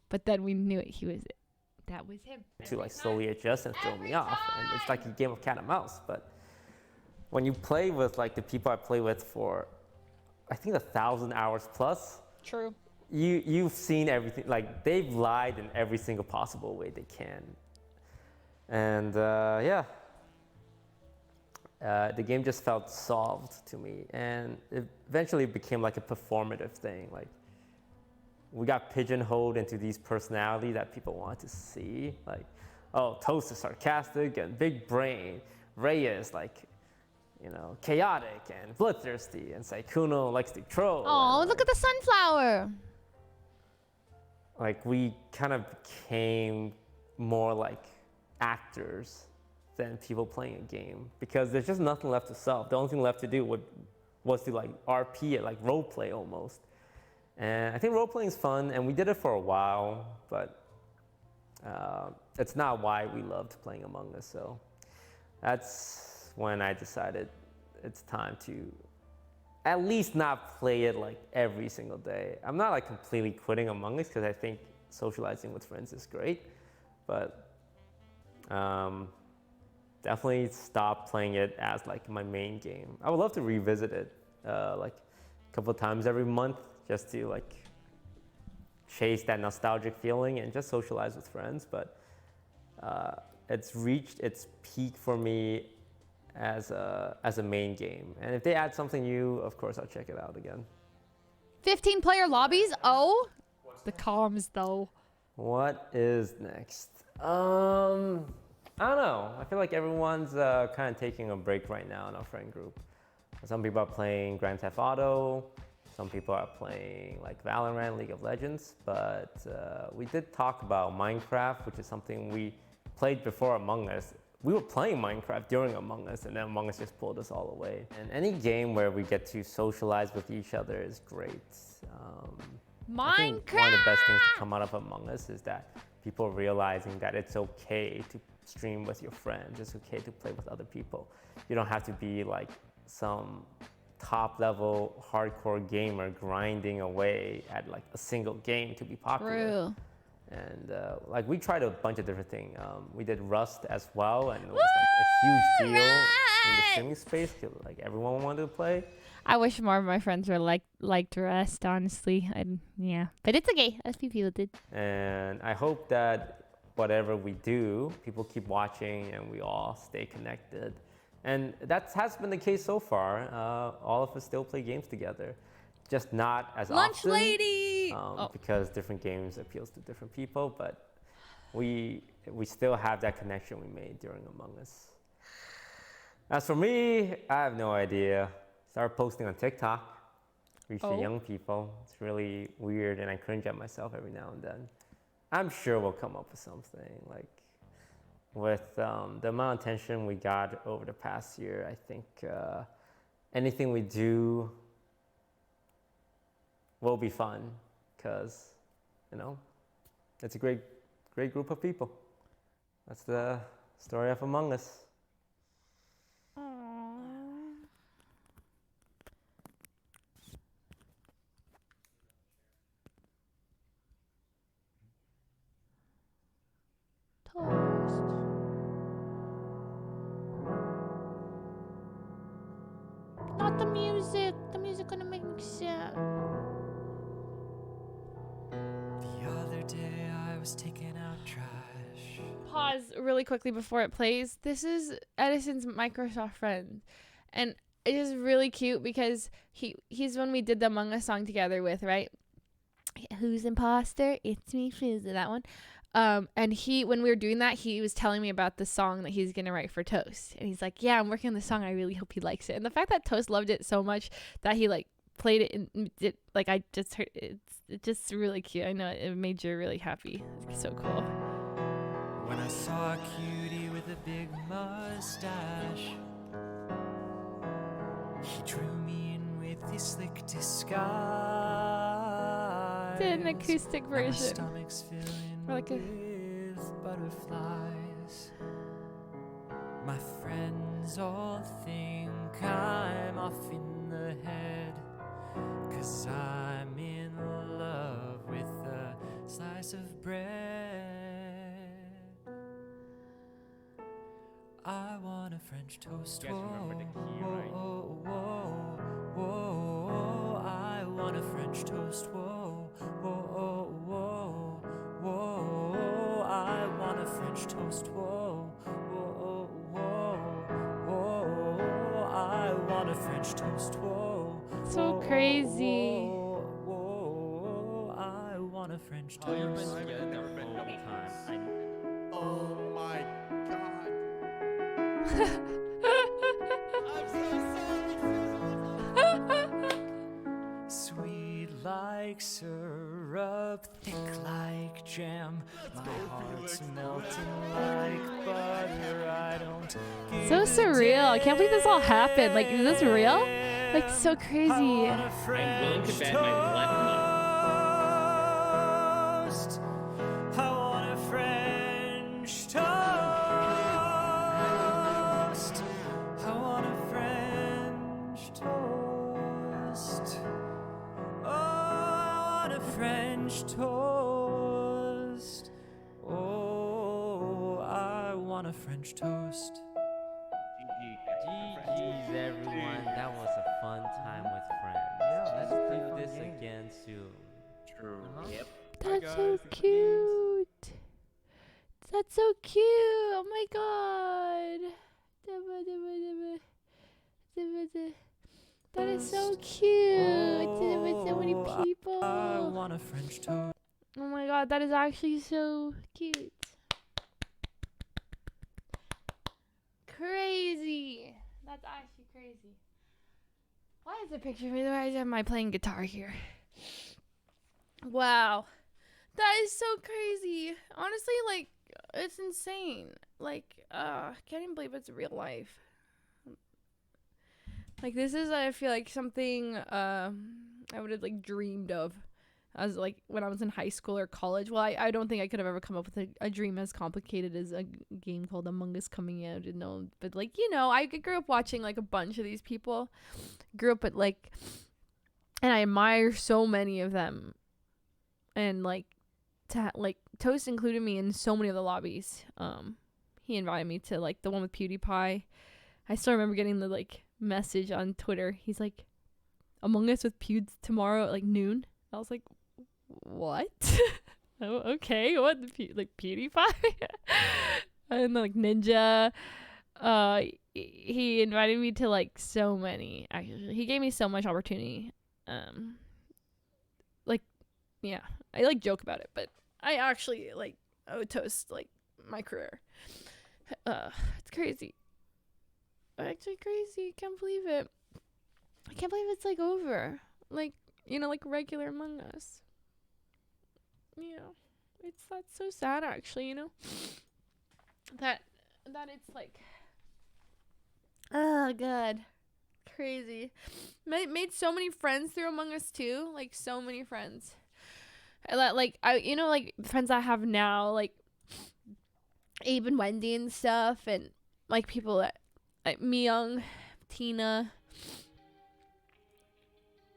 but then we knew it. That was him. To like slowly adjust and throw me off, and it's like a game of cat and mouse. But when you play with like the people I play with for, I think 1,000 hours plus. True. You've seen everything. Like they've lied in every single possible way they can, and yeah, the game just felt solved to me, and it eventually became like a performative thing. Like we got pigeonholed into these personalities that people wanted to see. Like, oh, Toast is sarcastic and big brain. Ray is like, you know, chaotic and bloodthirsty, and Saikuno likes to troll. Oh, look at the sunflower. Like we kind of became more like actors than people playing a game, because there's just nothing left to solve. The only thing left to do was to like RP it, like role play almost. And I think role playing is fun, and we did it for a while, but it's not why we loved playing Among Us. So that's when I decided it's time to at least not play it like every single day. I'm not like completely quitting Among Us, because I think socializing with friends is great, but definitely stop playing it as like my main game. I would love to revisit it like a couple of times every month, just to like chase that nostalgic feeling and just socialize with friends. But it's reached its peak for me as a main game. And if they add something new, of course I'll check it out again. 15-player lobbies? Oh, the comms though. What is next? I don't know. I feel like everyone's kind of taking a break right now in our friend group. Some people are playing Grand Theft Auto. Some people are playing like Valorant, League of Legends. But we did talk about Minecraft, which is something we played before Among Us. We were playing Minecraft during Among Us, and then Among Us just pulled us all away. And any game where we get to socialize with each other is great. I think one of the best things to come out of Among Us is that people realizing that it's okay to stream with your friends. It's okay to play with other people. You don't have to be like some top level hardcore gamer grinding away at like a single game to be popular. True. And like we tried a bunch of different things. We did Rust as well, and it was like a huge deal in the streaming space, because like everyone wanted to play. I wish more of my friends were liked Rust, honestly. Yeah, but it's okay. A few people did. And I hope that whatever we do, people keep watching and we all stay connected. And that has been the case so far. All of us still play games together, just not as Lunch often. lady! Because different games appeals to different people, but we still have that connection we made during Among Us. As for me, I have no idea. Start posting on TikTok, reach the young people. It's really weird, and I cringe at myself every now and then. I'm sure we'll come up with something. Like with the amount of attention we got over the past year, I think anything we do will be fun, because you know it's a great group of people. That's the story of Among Us. not the music. The music gonna make me sad. The other day I was taking out trash. Pause really quickly before it plays. This is Edison's Microsoft friend, and it is really cute because he's one we did the Among Us song together with, right? Who's imposter? It's me, Fuslie, that one. And when we were doing that, he was telling me about the song that he's gonna write for Toast, and he's like, "Yeah, I'm working on the song. I really hope he likes it." And the fact that Toast loved it so much that he like played it and did, like, I just heard it's just really cute. I know it made you really happy. It's so cool. When I saw a cutie with a big mustache, he drew me in with his slick disguise. Did an acoustic My version. stomach's filling Or like a with butterflies. My friends all think I'm off in the head, 'cause I'm in love with a slice of bread. I want a French toast. You guys remember the key, Whoa, right? whoa, whoa, whoa. I want a French toast. Whoa, whoa, whoa, whoa. I want a French toast. Whoa, whoa, whoa, whoa. I want a French toast. Whoa. So crazy. Whoa, I want a French toast. Oh, you've been together the whole time. Oh my god. Sweet like syrup, thick like jam. My heart's melting like butter. I don't give So a surreal. I can't believe this all happened. Like, is this real? Like, so I crazy. want a I'm willing to French bet my left toast. I want a French toast. I want a French toast. Oh, I want a French toast. Oh, I want a French toast. GG's everyone. That was a fun time with friends. Let's do this again soon. True. Yep. That's so cute. That's so cute. Oh my god. That is so cute. With so many people. I want a French toast. Oh my god, that is actually so cute. Crazy. That's actually crazy. Why is the picture of me? Why am I playing guitar here? Wow. That is so crazy. Honestly, like, it's insane. Like, can't even believe it's real life. Like, this is, I feel like, something I would have, like, dreamed of as, like, when I was in high school or college. Well, I don't think I could have ever come up with a dream as complicated as a game called Among Us coming out. But, like, you know, I grew up watching, like, a bunch of these people. Grew up at, like, and I admire so many of them. And, like, Toast included me in so many of the lobbies. He invited me to, like, the one with PewDiePie. I still remember getting the, like, message on Twitter. He's like, Among Us with Pewds tomorrow at, like, noon. I was like, what? Oh, okay. What? Like, PewDiePie? And, like, Ninja. He invited me to, like, so many, actually. He gave me so much opportunity. Like, yeah. I, like, joke about it, but I actually, like, owe Toast, like, my career. It's crazy. Actually crazy. Can't believe it. I can't believe it's, like, over. Like, you know, like, regular Among Us. You know, that's so sad, actually, you know? That it's, like, oh, God. Crazy. Made so many friends through Among Us, too. Like, so many friends. Like, you know, like, friends I have now, like, Abe and Wendy and stuff, and, like, people that, like, Myung, Tina,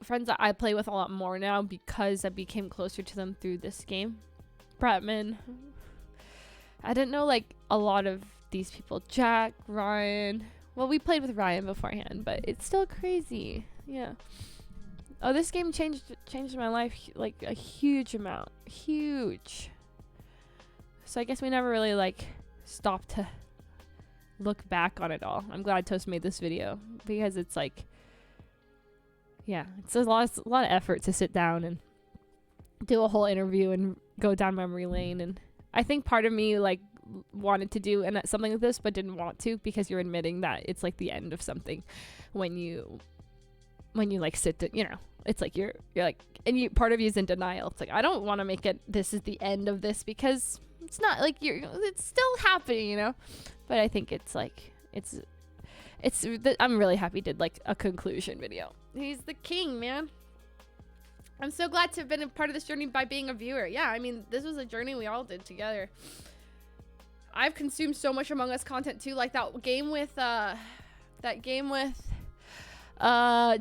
friends that I play with a lot more now because I became closer to them through this game. Bratman. I didn't know, like, a lot of these people. Jack, Ryan, Well, we played with Ryan beforehand, but it's still crazy. Yeah. Oh, this game changed my life like a huge amount. Huge. So I guess we never really like stopped to look back on it all. I'm glad Toast made this video because it's like, yeah, it's a lot of effort to sit down and do a whole interview and go down memory lane. And I think part of me like wanted to do something like this but didn't want to, because you're admitting that it's like the end of something when you like sit to, you know, it's like you're like, and you, part of you is in denial. It's like, I don't want to make it, this is the end of this, because it's not like it's still happening, you know. But I think it's like I'm really happy did like a conclusion video. He's the king, man. I'm so glad to have been a part of this journey by being a viewer. Yeah, I mean, this was a journey we all did together. I've consumed so much Among Us content too, like that game with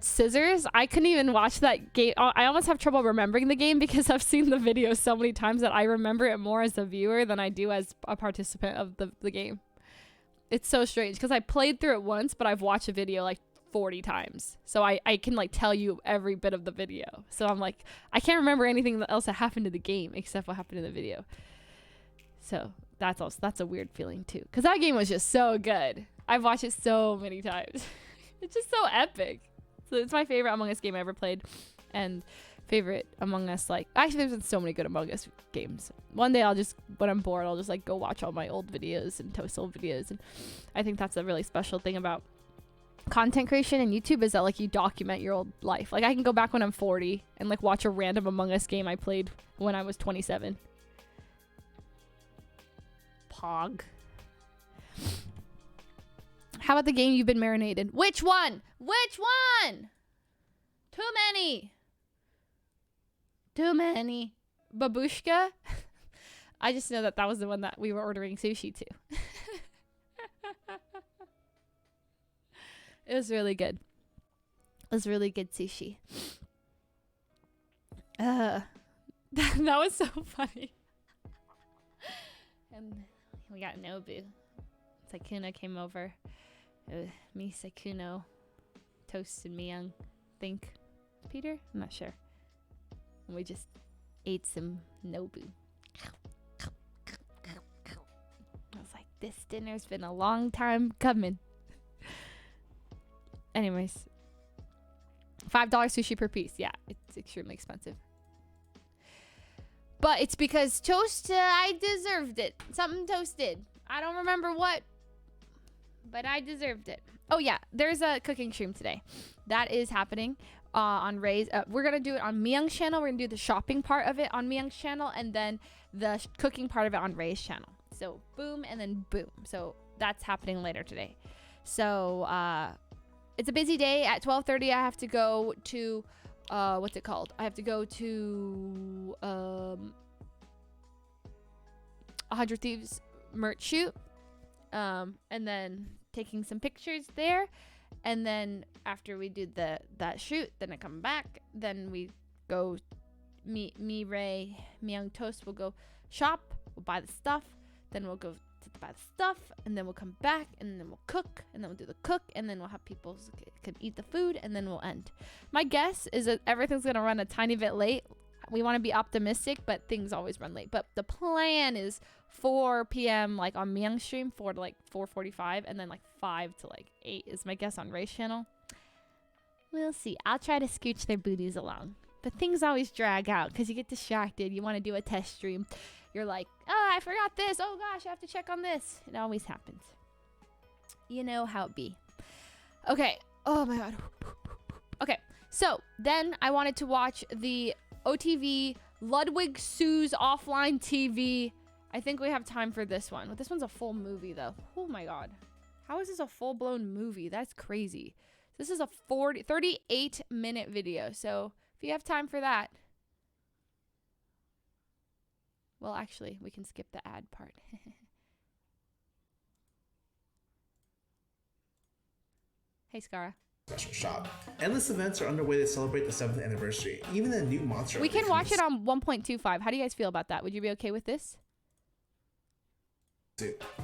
Scissors. I couldn't even watch that game. I almost have trouble remembering the game because I've seen the video so many times that I remember it more as a viewer than I do as a participant of the game. It's so strange because I played through it once, but I've watched a video like 40 times. So I can like tell you every bit of the video. So I'm like, I can't remember anything else that happened to the game except what happened in the video. So that's a weird feeling too. Because that game was just so good. I've watched it so many times. It's just so epic. So it's my favorite Among Us game I ever played. And favorite Among Us, like, actually there's been so many good Among Us games. One day when I'm bored, I'll just like go watch all my old videos and Toast old videos. And I think that's a really special thing about content creation and YouTube, is that like you document your old life. Like I can go back when I'm 40 and like watch a random Among Us game I played when I was 27. Pog. How about the game you've been marinated? Which one? Which one? Too many. Too many. Babushka? I just know that was the one that we were ordering sushi to. It was really good. It was really good sushi. That was so funny. And we got Nobu. Sykkuno came over. Me, Sykkuno, Toast, and Myung. Think Peter? I'm not sure. And we just ate some Nobu. I was like, this dinner's been a long time coming. Anyways, $5 sushi per piece. Yeah, it's extremely expensive. But it's because Toast, I deserved it. Something Toast did. I don't remember what, but I deserved it. Oh yeah, there's a cooking stream today. That is happening on Ray's. We're going to do it on Myung's channel. We're going to do the shopping part of it on Myung's channel, and then the cooking part of it on Ray's channel. So boom and then boom. So that's happening later today. So it's a busy day. At 12:30 I have to go to what's it called? I have to go to 100 Thieves merch shoot, and then taking some pictures there, and then after we do that shoot, then I come back, then we go me Ray, Myung, Toast will go shop, we'll buy the stuff, then we'll go to buy the stuff, and then we'll come back, and then we'll cook, and then we'll do the cook, and then we'll have people can eat the food, and then we'll end. My guess is that everything's gonna run a tiny bit late. We want to be optimistic, but things always run late. But the plan is 4 p.m. like on Myung's stream, 4 to like 4:45, and then like 5 to like 8 is my guess on Ray's channel. We'll see. I'll try to scooch their booties along. But things always drag out because you get distracted. You want to do a test stream. You're like, oh, I forgot this. Oh gosh, I have to check on this. It always happens. You know how it be. Okay. Oh my god. Okay. So then I wanted to watch the OTV Ludwig Sue's offline TV. I think we have time for this one. This one's a full movie though. Oh my god. How is this a full-blown movie? That's crazy. This is a 38-minute video. So if you have time for that. Well, actually, we can skip the ad part. Hey, Skara. Special shop. Endless events are underway to celebrate the 7th anniversary. Even a new monster. We can watch it on 1.25. How do you guys feel about that? Would you be okay with this?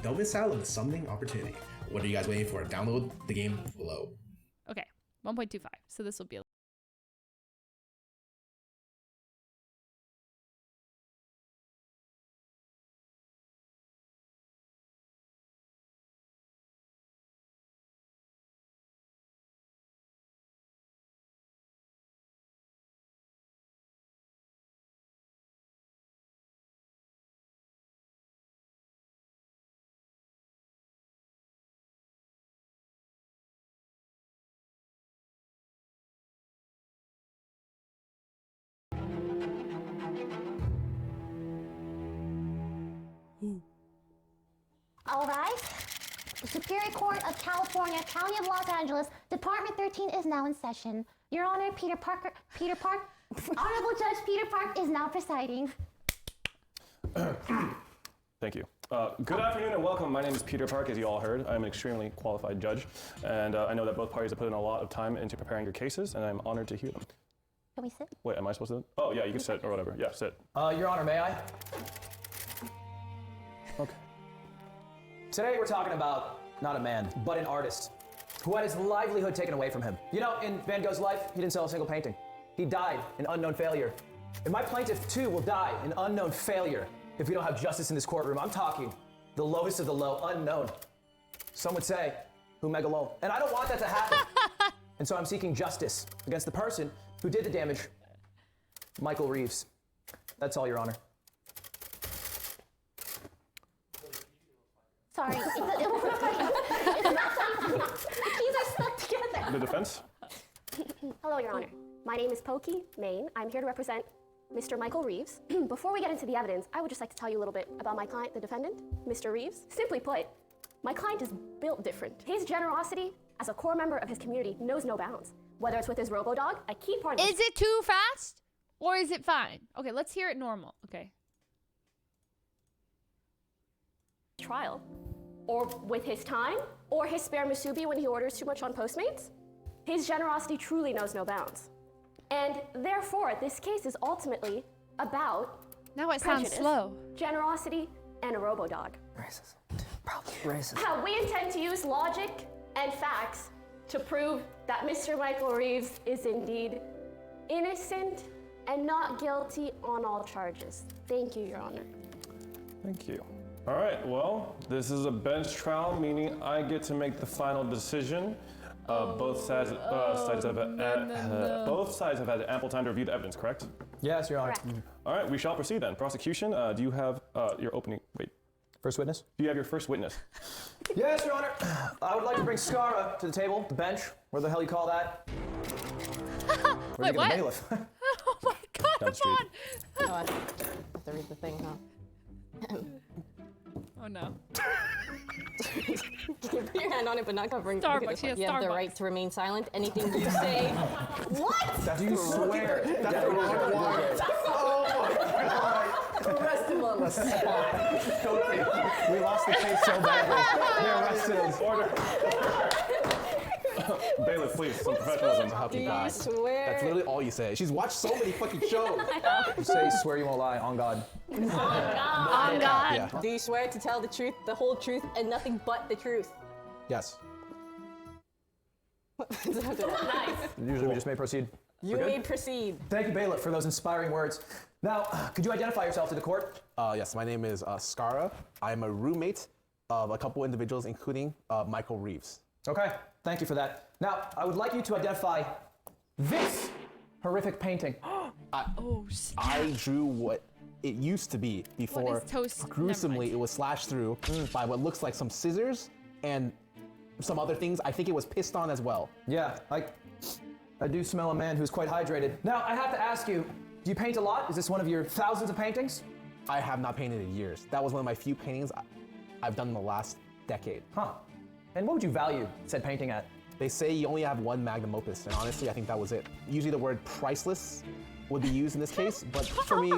Don't miss out on the summoning opportunity. What are you guys waiting for? Download the game below. Okay, 1.25. So this will be a All right. The Superior Court of California, County of Los Angeles, Department 13 is now in session. Your Honor, Honorable Judge Peter Park is now presiding. Thank you. Good afternoon and welcome. My name is Peter Park, as you all heard. I'm an extremely qualified judge, and I know that both parties have put in a lot of time into preparing your cases, and I'm honored to hear them. Can we sit? Wait, am I supposed to? Oh, yeah, you can sit or whatever. Yeah, sit. Your Honor, may I? Okay. Today we're talking about not a man, but an artist who had his livelihood taken away from him. You know, in Van Gogh's life, he didn't sell a single painting. He died an unknown failure. And my plaintiff, too, will die an unknown failure if we don't have justice in this courtroom. I'm talking the lowest of the low, unknown. Some would say, who megalo. And I don't want that to happen. And so I'm seeking justice against the person who did the damage, Michael Reeves. That's all, Your Honor. Sorry. It's not the keys are stuck together. The defense? Hello, Your Honor. My name is Pokey Main. I'm here to represent Mr. Michael Reeves. Before we get into the evidence, I would just like to tell you a little bit about my client, the defendant, Mr. Reeves. Simply put, my client is built different. His generosity as a core member of his community knows no bounds. Whether it's with his robo-dog, a key part of Is it too fast? Or is it fine? Okay, let's hear it normal. Okay. trial, or with his time, or his spare musubi when he orders too much on Postmates. His generosity truly knows no bounds. And therefore, this case is ultimately about now it sounds slow. Generosity, and a robo-dog. Racist. Probably racist. We intend to use logic and facts to prove that Mr. Michael Reeves is indeed innocent and not guilty on all charges. Thank you, Your Honor. Thank you. All right, well, this is a bench trial, meaning I get to make the final decision. Both sides have had ample time to review the evidence, correct? Yes, Your Honor. All right, we shall proceed then. Prosecution, do you have your opening, first witness? Do you have your first witness? Yes, Your Honor. I would like to bring Skara to the table, the bench, where the hell you call that? Wait, what? The bailiff. Oh my God, Down the come on. Oh, I have to read the thing, huh? Oh no. You can put your hand on it, but not covering. Starbucks, you yes, have the Starbucks. right to remain silent. Anything you say. What? Do you swear? That's the wrong word. Oh my God. Arrest him on the spot. We lost the case so badly. They're arrested. Order. Bailiff, please, some professionalism. Do you swear? That's literally all you say. She's watched so many fucking shows. You say, swear you won't lie, on God. On God. On God. Yeah. Do you swear to tell the truth, the whole truth, and nothing but the truth? Yes. Nice. Usually we just may proceed. You may proceed. Thank you, bailiff, for those inspiring words. Now, could you identify yourself to the court? Yes, my name is Skara. I'm a roommate of a couple individuals, including Michael Reeves. Okay, thank you for that. Now, I would like you to identify this horrific painting. I drew what it used to be before What is toast? gruesomely it was slashed through by what looks like some scissors and some other things. I think it was pissed on as well. Yeah, I do smell a man who's quite hydrated. Now, I have to ask you, do you paint a lot? Is this one of your thousands of paintings? I have not painted in years. That was one of my few paintings I've done in the last decade. Huh. And what would you value said painting at? They say you only have one magnum opus, and honestly, I think that was it. Usually the word priceless would be used in this case, but for me,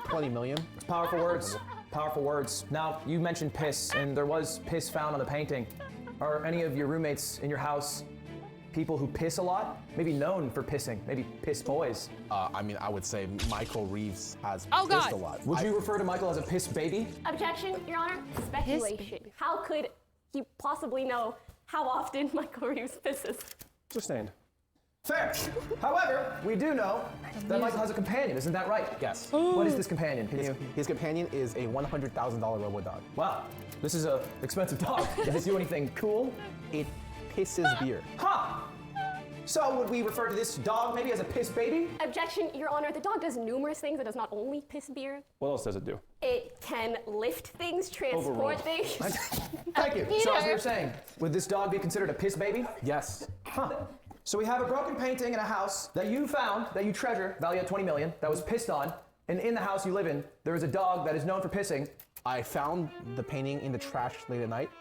20 million. Powerful words, powerful words. Now, you mentioned piss, and there was piss found on the painting. Are any of your roommates in your house people who piss a lot? Maybe known for pissing, maybe piss boys? I mean, I would say Michael Reeves has Oh, pissed God. a lot. Would you refer to Michael as a piss baby? Objection, Your Honor. Speculation. How could he possibly know how often Michael Reeves pisses? Sustained. Fair. However, we do know that Michael has a companion, isn't that right? Yes. What is this companion? Can you? His companion is a $100,000 robo dog. Wow, this is a expensive dog. Does it do anything cool? It pisses beer. Huh. So would we refer to this dog maybe as a piss baby? Objection, Your Honor. The dog does numerous things. It does not only piss beer. What else does it do? It can lift things, transport Overruled. things. Thank you. So as we were saying, would this dog be considered a piss baby? Yes. Huh. So we have a broken painting in a house that you found, that you treasure, valued at 20 million, that was pissed on, and in the house you live in, there is a dog that is known for pissing. I found the painting in the trash late at night.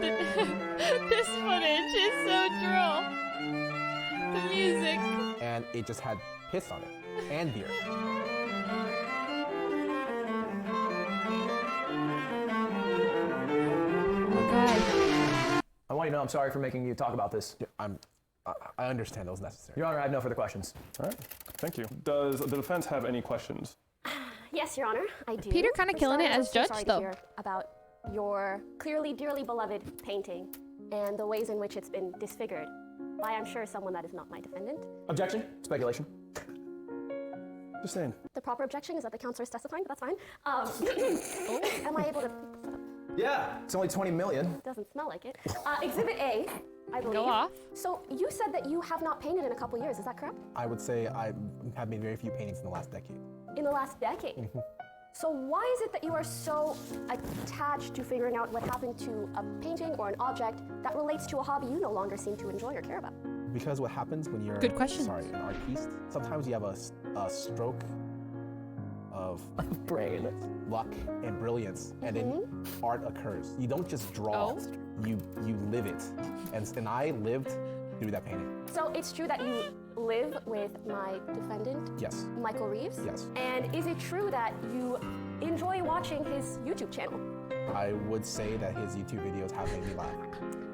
This footage is so droll. The music. And it just had piss on it. And beer. Oh god. I want you to know I'm sorry for making you talk about this. Yeah, I understand that was necessary. Your Honor, I have no further questions. All right, thank you. Does the defense have any questions? Yes, Your Honor, I do. Peter kinda For killing it starters, as I'm so judge, sorry though. to hear about your clearly dearly beloved painting and the ways in which it's been disfigured by, I'm sure, someone that is not my defendant. Objection? Speculation. Sustained. The proper objection is that the counselor is testifying, but that's fine. Am I able to? Yeah, it's only 20 million. Doesn't smell like it. Exhibit A, I believe. Go off. So you said that you have not painted in a couple years. Is that correct? I would say I have made very few paintings in the last decade. In the last decade. So why is it that you are so attached to figuring out what happened to a painting or an object that relates to a hobby you no longer seem to enjoy or care about? Because what happens when you're Good question. an artiste, sometimes you have a stroke of brain, luck, and brilliance, and then art occurs. You don't just draw, you live it. And I lived through that painting. So it's true that you live with my defendant, Yes. Michael Reeves? Yes. And is it true that you enjoy watching his YouTube channel? I would say that his YouTube videos have made me laugh.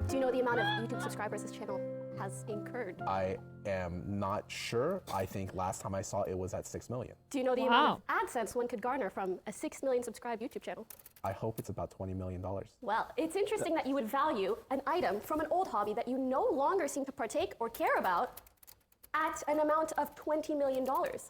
Do you know the amount of YouTube subscribers his channel has incurred? I am not sure. I think last time I saw it was at 6 million. Do you know the amount of AdSense one could garner from a 6 million subscribed YouTube channel? I hope it's about $20 million. Well, it's interesting that you would value an item from an old hobby that you no longer seem to partake or care about at an amount of $20 million.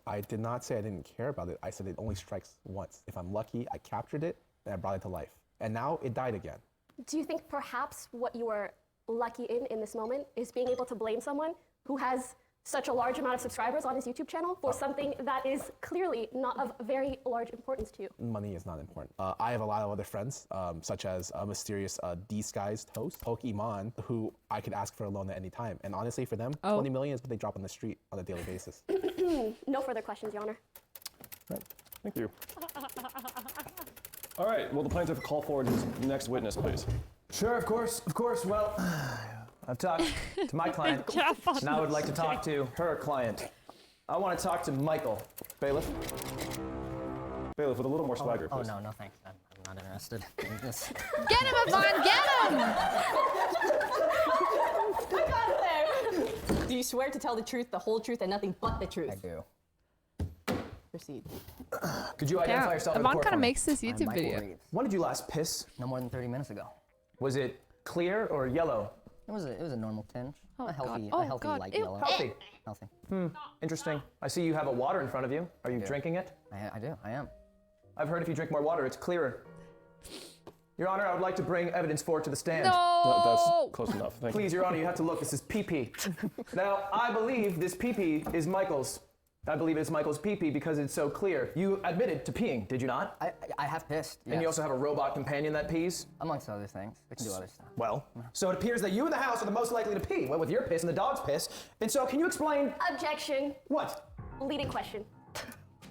I did not say I didn't care about it. I said it only strikes once. If I'm lucky, I captured it and I brought it to life. And now it died again. Do you think perhaps what you are lucky in this moment is being able to blame someone who has such a large amount of subscribers on his YouTube channel for something that is clearly not of very large importance to you? Money is not important. I have a lot of other friends, such as a mysterious disguised host, Pokemon, who I could ask for a loan at any time. And honestly, for them, 20 million is what they drop on the street on a daily basis. No further questions, Your Honor. Right. Thank you. All right, will the plaintiff call forward his next witness, please? Sure, of course. Well, I've talked to my client. Now I would like to talk to her client. I want to talk to Michael. Bailiff? Bailiff, with a little more swagger, Oh, please. no, thanks. I'm not interested in this. Get him, Yvonne, get him! Do you swear to tell the truth, the whole truth, and nothing but the truth? I do. Proceed. Could you identify yourself in the Yvonne court kind for of me? makes this I'm YouTube Michael video. Reeves. When did you last piss? No more than 30 minutes ago. Was it clear or yellow? It was a normal tinge. Oh, a healthy, God. a healthy light Ew. yellow. Healthy. Healthy. Interesting. I see you have a water in front of you. Are you drinking it? I do. I am. I've heard if you drink more water, it's clearer. Your Honor, I would like to bring evidence forward to the stand. No! That's close enough. Thank you. Please, Your Honor, you have to look. This is pee-pee. Now, I believe this pee-pee is Michael's. I believe it's Michael's pee-pee because it's so clear. You admitted to peeing, did you not? I have pissed. And you also have a robot companion that pees? Amongst other things. We can do other stuff. Well, so it appears that you in the house are the most likely to pee, well, with your piss and the dog's piss. And so can you explain? Objection. What? Leading question.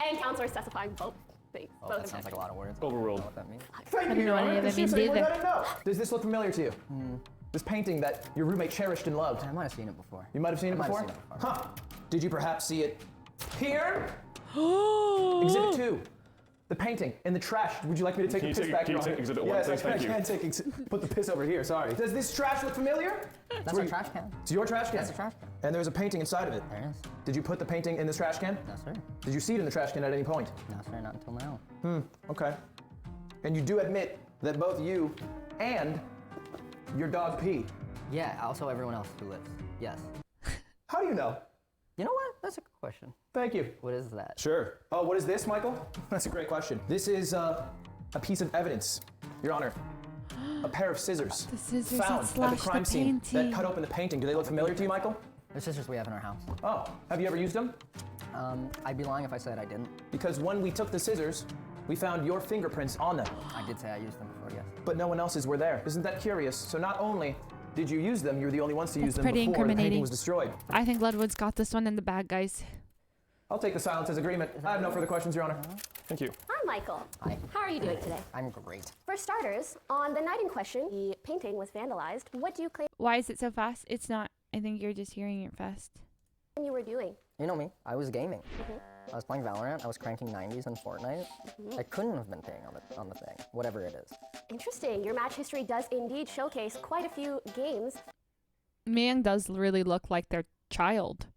And counselor is testifying both things. Oh, both that sounds like a objections. lot of words. Overruled. I don't know what that means. Thank I you, don't know Your any Honor. of This that seems means like we're either. gonna know. Does this look familiar to you? This painting that your roommate cherished and loved. I might have seen it before. You might have seen it I might before? have seen it before. Huh. Did you perhaps see it here? Exhibit 2. The painting in the trash. Would you like me to take Can the you piss take- back? can you Your take Honor? exhibit 1, Yes, please? I Thank you. can take put the piss over here. Sorry. Does this trash look familiar? That's our trash can. It's your trash can. That's a trash can. And there's a painting inside of it. There is. Did you put the painting in this trash can? No, sir. Did you see it in the trash can at any point? No, sir. Not until now. Okay. And you do admit that both you and your dog pee. Yeah, also everyone else who lives. Yes. How do you know? You know what? That's a good question. Thank you. What is that? Sure. Oh, what is this, Michael? That's a great question. This is a piece of evidence, Your Honor. A pair of scissors, The scissors found that at slashed the crime the scene painting. that cut open the painting. Do they look familiar to you, Michael? The scissors we have in our house. Oh, have you ever used them? I'd be lying if I said I didn't. Because when we took the scissors, we found your fingerprints on them. I did say I used them before, yes. But no one else's were there. Isn't that curious? So not only did you use them, you're the only ones to use them pretty before the painting incriminating. was destroyed. I think Ludwood's got this one in the bag, guys. I'll take the silence as agreement. I have no further questions, Your Honor. Thank you. Hi, Michael. Hi. How are you doing today? I'm great. For starters, on the night in question, the painting was vandalized. What do you claim Why is it so fast? It's not. I think you're just hearing it fast. you were doing? You know me. I was gaming. Mhm. I was playing Valorant. I was cranking 90s in Fortnite. I couldn't have been paying on the thing, whatever it is. Interesting. Your match history does indeed showcase quite a few games. Miyoung does really look like their child.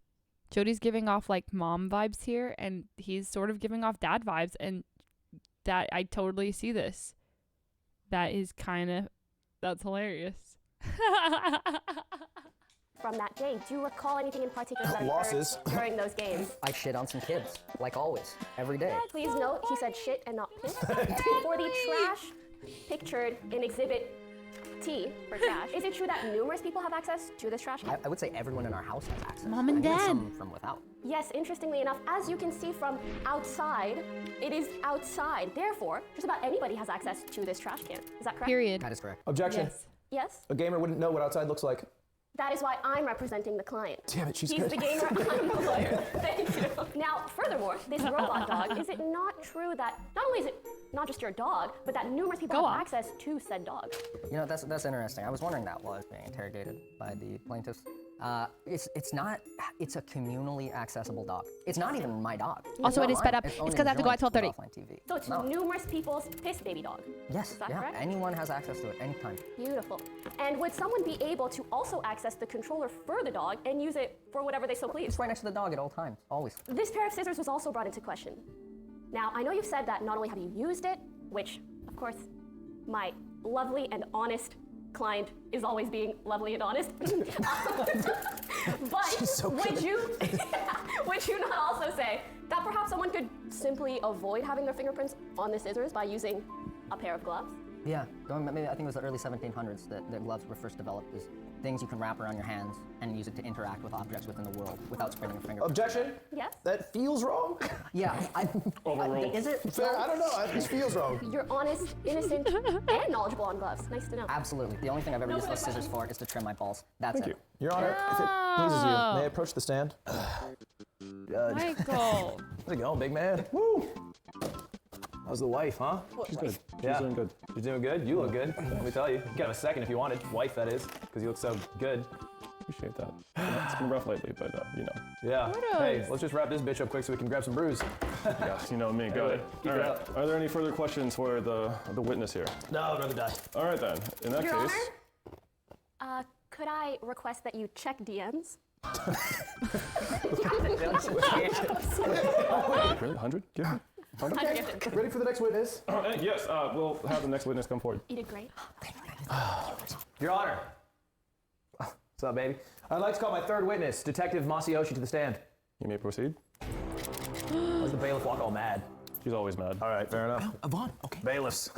Jody's giving off like mom vibes here, and he's sort of giving off dad vibes, and that I totally see this. That is that's hilarious. From that day, do you recall anything in particular that Losses. occurred during those games? I shit on some kids, like always, every day. Please note, he said shit and not piss. For the trash pictured in Exhibit T for trash, is it true that numerous people have access to this trash can? I would say everyone in our house has access. Mom and I think Dad. Some from without. Yes, interestingly enough, as you can see from outside, it is outside. Therefore, just about anybody has access to this trash can. Is that correct? Period. That is correct. Objection. Yes. Yes? A gamer wouldn't know what outside looks like. That is why I'm representing the client. Damn it, she's He's good. the gamer, I'm the lawyer. Thank you. Now, furthermore, this robot dog, is it not true that not only is it not just your dog, but that numerous people Go have on. access to said dog? You know, that's interesting. I was wondering that while I was being interrogated by the plaintiffs. It's a communally accessible dog. It's not even my dog. Also, it is sped up. It's It's because I have to go at 12:30. offline TV. So it's No. numerous people's piss baby dog. Yes, Is that yeah. correct? Anyone has access to it anytime. Beautiful. And would someone be able to also access the controller for the dog and use it for whatever they so please? It's right next to the dog at all times, always. This pair of scissors was also brought into question. Now, I know you've said that not only have you used it, which, of course, my lovely and honest client is always being lovely and honest. But so would you not also say that perhaps someone could simply avoid having their fingerprints on the scissors by using a pair of gloves? Yeah, maybe I think it was the early 1700s that the gloves were first developed as things you can wrap around your hands and use it to interact with objects within the world without spreading your finger. Objection. Yes? That feels wrong. Yeah, Overruled. Is it? Fair, I don't know. It just feels wrong. You're honest, innocent, and knowledgeable on gloves. Nice to know. Absolutely. The only thing I've ever used those scissors for is to trim my balls. That's Thank it. you. Your Honor, if it pleases you, may I approach the stand? Michael. How's it going, big man? Woo! How's the wife, huh? She's good. Yeah. She's doing good. She's doing good. You look good. Let me tell you. You can have a second if you wanted. Wife, that is, because you look so good. Appreciate that. It's been rough lately, but you know. Yeah. Photos. Hey, let's just wrap this bitch up quick so we can grab some brews. Yeah, you know me. Got it. Keep All it right. up. Are there any further questions for the witness here? No, another die. All right then. In that Your case. Honor, could I request that you check DMs? Really? 100? Give me. Okay. Ready for the next witness? Yes. We'll have the next witness come forward. You did great. Your Honor. What's up, baby? I'd like to call my third witness, Detective Masayoshi, to the stand. You may proceed. Why's the bailiff walk all mad? She's always mad. All right, fair enough. Yvonne, okay. Bailiffs.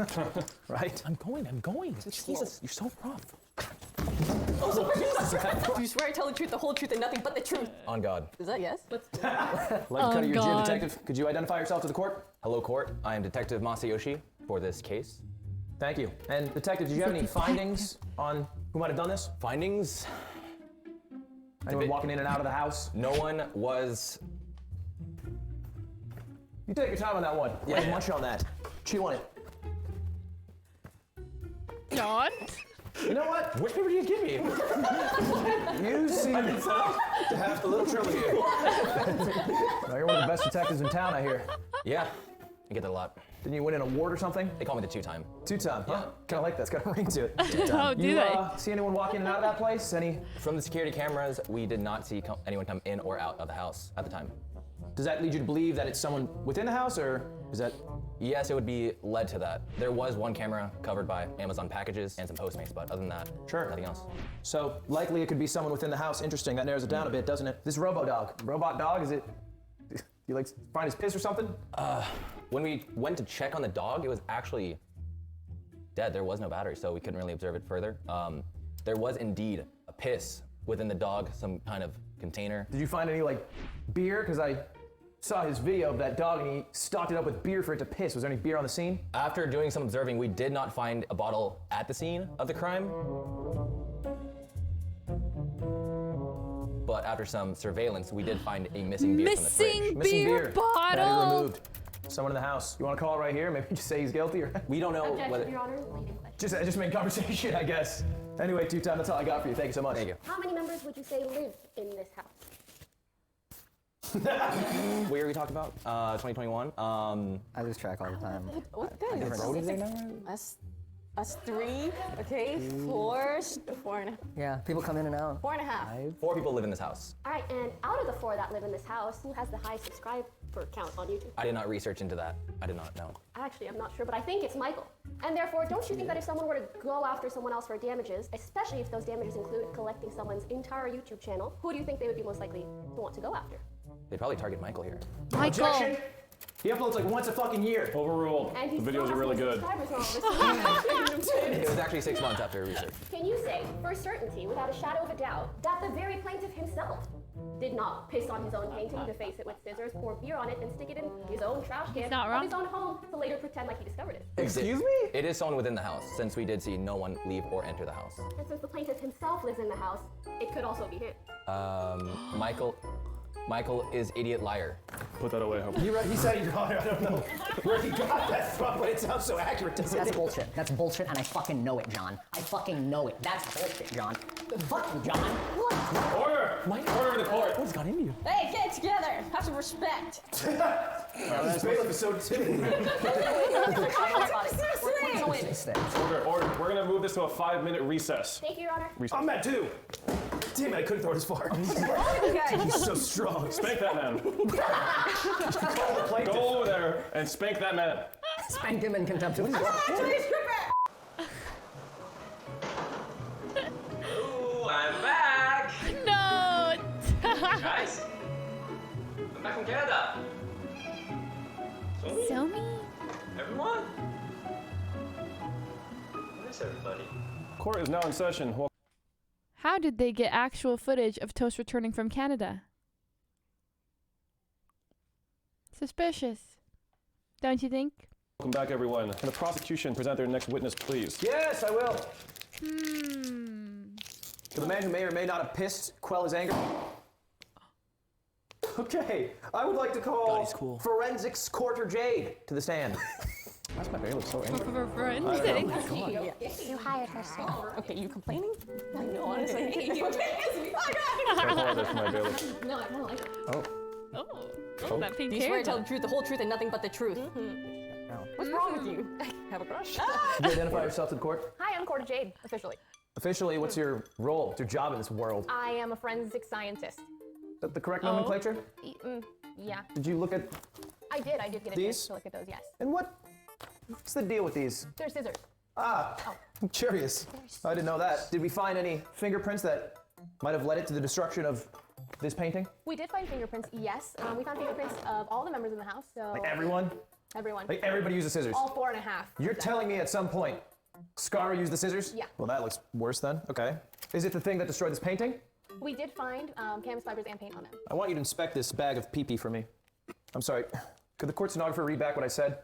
Right? I'm going. Jesus, you're so rough. Do you swear I tell the truth, the whole truth, and nothing but the truth? On God. Is that yes? Like to cut your jib, Detective. Could you identify yourself to the court? Hello, court. I am Detective Masayoshi for this case. Thank you. And Detective, did you have any findings on who might have done this? Findings? Anyone walking in and out of the house? No one was. You take your time on that one. Yeah. Munch on that. Chew on it. John? You know what? Which paper do you give me? You seem to have a little trouble here. Now, you're one of the best detectives in town, I hear. Yeah, I get that a lot. Didn't you win an award or something? They call me the two-time. Two-time, huh? Kind of like that. It's got a ring to it. Oh, do you, they? See anyone walk in and out of that place? Any? From the security cameras, we did not see anyone come in or out of the house at the time. Does that lead you to believe that it's someone within the house, or Is that? Yes, it would be led to that. There was one camera covered by Amazon packages and some Postmates, but other than that, nothing else. So likely it could be someone within the house. Interesting. That narrows it down a bit, doesn't it? This robot dog, is it? You like find his piss or something? When we went to check on the dog, it was actually dead. There was no battery, so we couldn't really observe it further. There was indeed a piss within the dog, some kind of container. Did you find any like beer? Because I saw his video of that dog and he stocked it up with beer for it to piss. Was there any beer on the scene? After doing some observing, we did not find a bottle at the scene of the crime. But after some surveillance, we did find a missing beer from the fridge. Missing beer bottle. That he removed. Someone in the house. You want to call it right here? Maybe just say he's guilty, or we don't know Objection, whether. Your Honor. Leading question. just make conversation, I guess. Anyway, two-time, that's all I got for you. Thank you so much. Thank you. How many members would you say live in this house? What year are we talking about? 2021. I lose track all the time. Us three, okay, four and a half. Yeah, people come in and out. 4.5. 4 people live in this house. All right, and out of the 4 that live in this house, who has the highest subscriber count on YouTube? I did not research into that. I did not know. Actually, I'm not sure, but I think it's Michael. And therefore, don't you think that if someone were to go after someone else for damages, especially if those damages include collecting someone's entire YouTube channel, who do you think they would be most likely to want to go after? They'd probably target Michael here. Objection! He uploads like once a fucking year. Overruled. And The videos are really good. It was actually 6 months after research. Can you say, for certainty, without a shadow of a doubt, that the very plaintiff himself did not piss on his own painting, deface it with scissors, pour beer on it, and stick it in his own trash can not wrong. of his own home to later pretend like he discovered it? Excuse me? It is someone within the house, since we did see no one leave or enter the house. And since the plaintiff himself lives in the house, it could also be him. Michael is idiot liar. Put that away, Hope. He said it, Your Honor. I don't know where he got that from, but it sounds so accurate to me. That's bullshit. That's bullshit, and I fucking know it, John. I fucking know it. That's bullshit, John. Fuck you, John. What? Order! Order in the court. What's got into you? Hey, get together. Have some respect. This bailiff is so intimidating. Order. We're gonna move this to a 5-minute recess. Thank you, Your Honor. I'm at 2. Damn it, I couldn't throw it as far. He's so strong. Spank that man. Go over there and spank that man. Spank him in contempt. Ooh, I'm back! No! Guys, I'm back from Canada. So me? Everyone? Where's everybody? Court is now in session. How did they get actual footage of Toast returning from Canada? Suspicious. Don't you think? Welcome back, everyone. Can the prosecution present their next witness, please? Yes, I will. Can the man who may or may not have pissed quell his anger? Okay, I would like to call Forensics Quarter Jade to the stand. That's my bailiff so angry. You hired her, sir. Okay, you complaining? No, honestly. I apologize for my bailiff. No, Oh. Oh, that pink you hair. swear to tell the truth, the whole truth, and nothing but the truth. What's wrong with you? Have a crush? Can you identify yourself to the court? Hi, I'm Quarter Jade, officially. Officially, what's your role? What's your job in this world? I am a forensic scientist. Is that the correct nomenclature? Yeah. Did you look at I did get a These? chance to look at those, yes. and what's the deal with these? They're scissors. I'm curious. I didn't know that. Did we find any fingerprints that might have led it to the destruction of this painting? We did find fingerprints, yes. We found fingerprints of all the members in the house, so... Like everyone? Everyone. Like everybody uses scissors? All 4.5. You're telling me at some point Scar used the scissors? Yeah. Well, that looks worse then. Okay. Is it the thing that destroyed this painting? We did find canvas fibers and paint on them. I want you to inspect this bag of pee-pee for me. I'm sorry. Could the court stenographer read back what I said?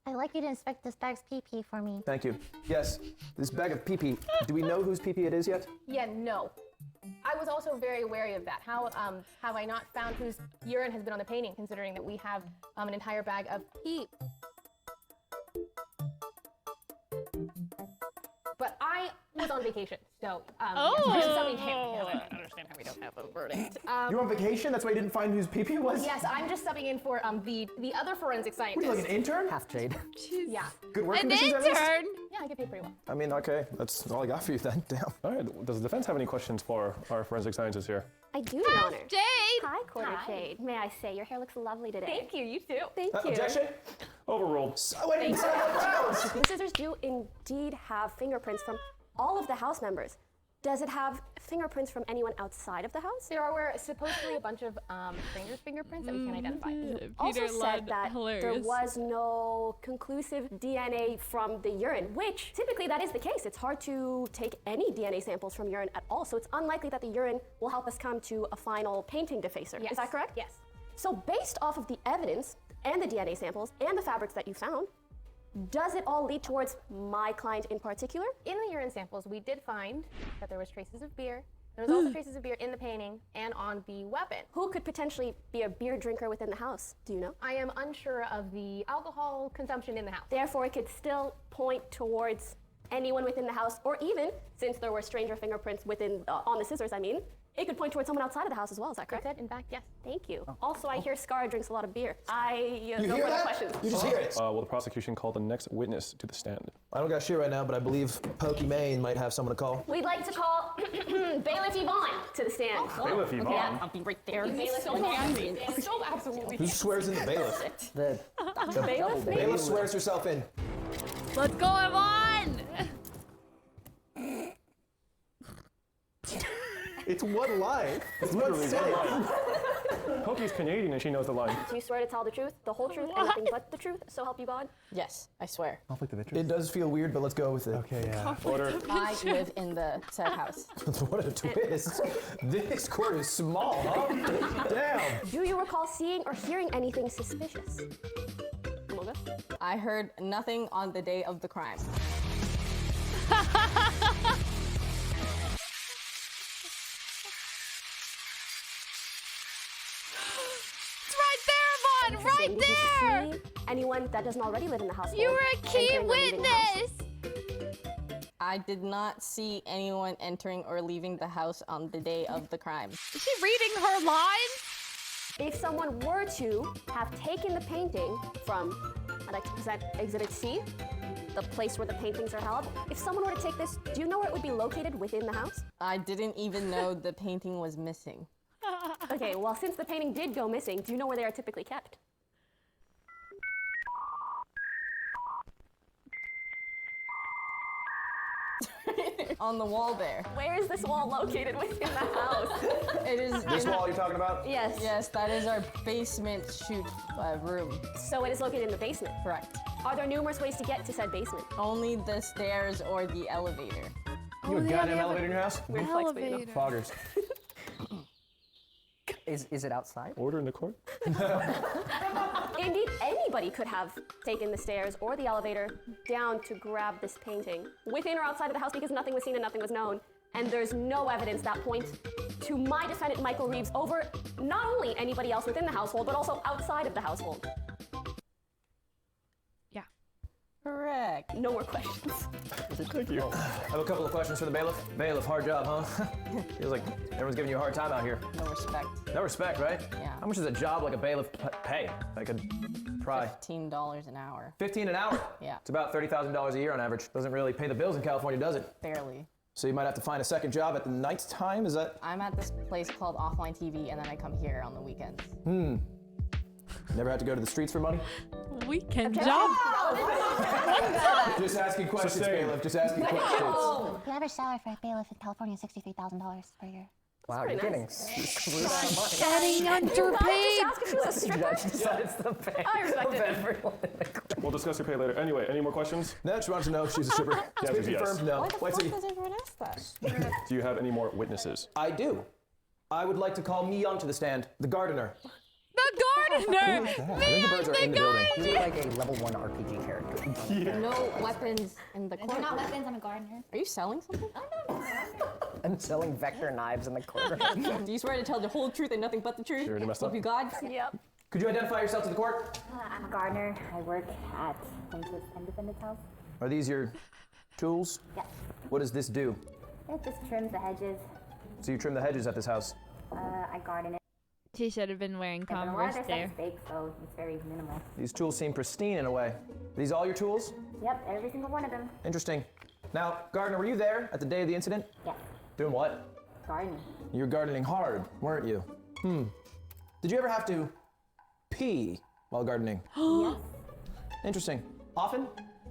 I'd like you to inspect this bag's pee-pee for me. Thank you. Yes, this bag of pee-pee. Do we know whose pee-pee it is yet? Yeah, no. I was also very wary of that. How have I not found whose urine has been on the painting, considering that we have an entire bag of pee? But I was on vacation, so somebody can't understand how we don't have a verdict. You were on vacation? That's why you didn't find whose pee-pee was? Yes, I'm just subbing in for the other forensic scientist. What are you, like an intern? Half Jade. Yeah. Good work An conditions at least? intern? Yeah, I get paid pretty well. I mean, okay, that's all I got for you then. Damn. All right. Does the defense have any questions for our forensic scientist here? I do, Your Honor. Jade! Hi, Quarter Jade. May I say, your hair looks lovely today. Thank you, you too. Thank you. Objection? Overruled. The scissors do indeed have fingerprints from all of the house members. Does it have fingerprints from anyone outside of the house? There were supposedly a bunch of fingerprints that we can't identify. You also said that there was no conclusive DNA from the urine, which typically that is the case. It's hard to take any DNA samples from urine at all, so it's unlikely that the urine will help us come to a final painting defacer. Yes. Is that correct? Yes. So based off of the evidence and the DNA samples and the fabrics that you found, does it all lead towards my client in particular? In the urine samples, we did find that there was traces of beer. There was also traces of beer in the painting and on the weapon. Who could potentially be a beer drinker within the house? Do you know? I am unsure of the alcohol consumption in the house. Therefore, it could still point towards anyone within the house, or even, since there were stranger fingerprints within, on the scissors, I mean, it could point towards someone outside of the house as well. Is that correct? In fact, yes. Thank you. Also, I hear Scar drinks a lot of beer. You no hear further that? questions. You just hear it. Will the prosecution call the next witness to the stand? I don't got shit right now, but I believe Pokey Maine might have someone to call. We'd like to call Bailiff Yvonne to the stand. Bailiff Yvonne? Yeah. I'll be right there. Bailiff so Yvonne. angry. So absolutely. Who swears in the bailiff? The bailiff? Bailiff swears herself in. Let's go, Yvonne! It's one line. It's one literally sentence. one line. Pokey's Canadian and she knows the line. Do you swear to tell the truth, the whole truth, and nothing but the truth, so help you God? Yes, I swear. Conflict of interest. It does feel weird, but let's go with it. Okay, yeah. Order. I live in the said house. What a twist. This court is small, huh? Damn. Do you recall seeing or hearing anything suspicious? Among us? I heard nothing on the day of the crime. Right Did you there! see anyone that doesn't already live in the household? You were a key entering or leaving the house? witness! I did not see anyone entering or leaving the house on the day of the crime. Is she reading her lines? If someone were to have taken the painting from, I'd like to present Exhibit C, the place where the paintings are held. If someone were to take this, do you know where it would be located within the house? I didn't even know the painting was missing. Okay, well, since the painting did go missing, do you know where they are typically kept? On the wall there. Where is this wall located within the house? It is This wall you're talking about? Yes. Yes, that is our basement shoot room. So it is located in the basement? Correct. Are there numerous ways to get to said basement? Only the stairs or the elevator. You have a goddamn elevator in your house? Weird flex, but you know. Foggers. Is it outside? Order in the court? Indeed, anybody could have taken the stairs or the elevator down to grab this painting, within or outside of the house, because nothing was seen and nothing was known. And there's no evidence that points to my defendant, Michael Reeves, over not only anybody else within the household, but also outside of the household. Yeah. Correct. No more questions. Thank you. I have a couple of questions for the bailiff. Bailiff, hard job, huh? Feels like everyone's giving you a hard time out here. No respect. No respect, right? Yeah. How much does a job like a bailiff pay? If I could pry. $15 an hour. 15 an hour? Yeah. It's about $30,000 a year on average. Doesn't really pay the bills in California, does it? Barely. So you might have to find a second job at the night time, is that? I'm at this place called Offline TV, and then I come here on the weekends. Never had to go to the streets for money? Weekend job. Just asking questions, bailiff. Just asking questions. The average salary for a bailiff in California is $63,000 per year. Wow, you're getting screwed out of money. Getting underpaid. Just ask if she was a stripper. Judge decides the pay I respect of it. everyone in the court. We'll discuss your pay later. Anyway, any more questions? No, she wants to know if she's a stripper. It's been Yes. confirmed, no. Why the Wait, fuck see. does everyone ask that? Do you have any more witnesses? I do. I would like to call Mi Young to the stand, the gardener. The gardener! I think the birds are in the building. You look like a level 1 RPG character. No weapons in the court. They're not weapons, I'm a gardener. Are you selling something? I'm selling vector knives in the corner. Do you swear to tell the whole truth and nothing but the truth? You already messed Hope up. you God? Yep. Could you identify yourself to the court? I'm a gardener. I work at plaintiff's and defendant's house. Are these your tools? Yes. What does this do? It just trims the hedges. So you trim the hedges at this house? I garden it. She should have been wearing But a lot of Converse their there. stuff is fake, so it's very minimal. These tools seem pristine in a way. Are these all your tools? Yep, every single one of them. Interesting. Now, gardener, were you there at the day of the incident? Yes. Doing what? Gardening. You were gardening hard, weren't you? Did you ever have to pee while gardening? Yes. Interesting. Often?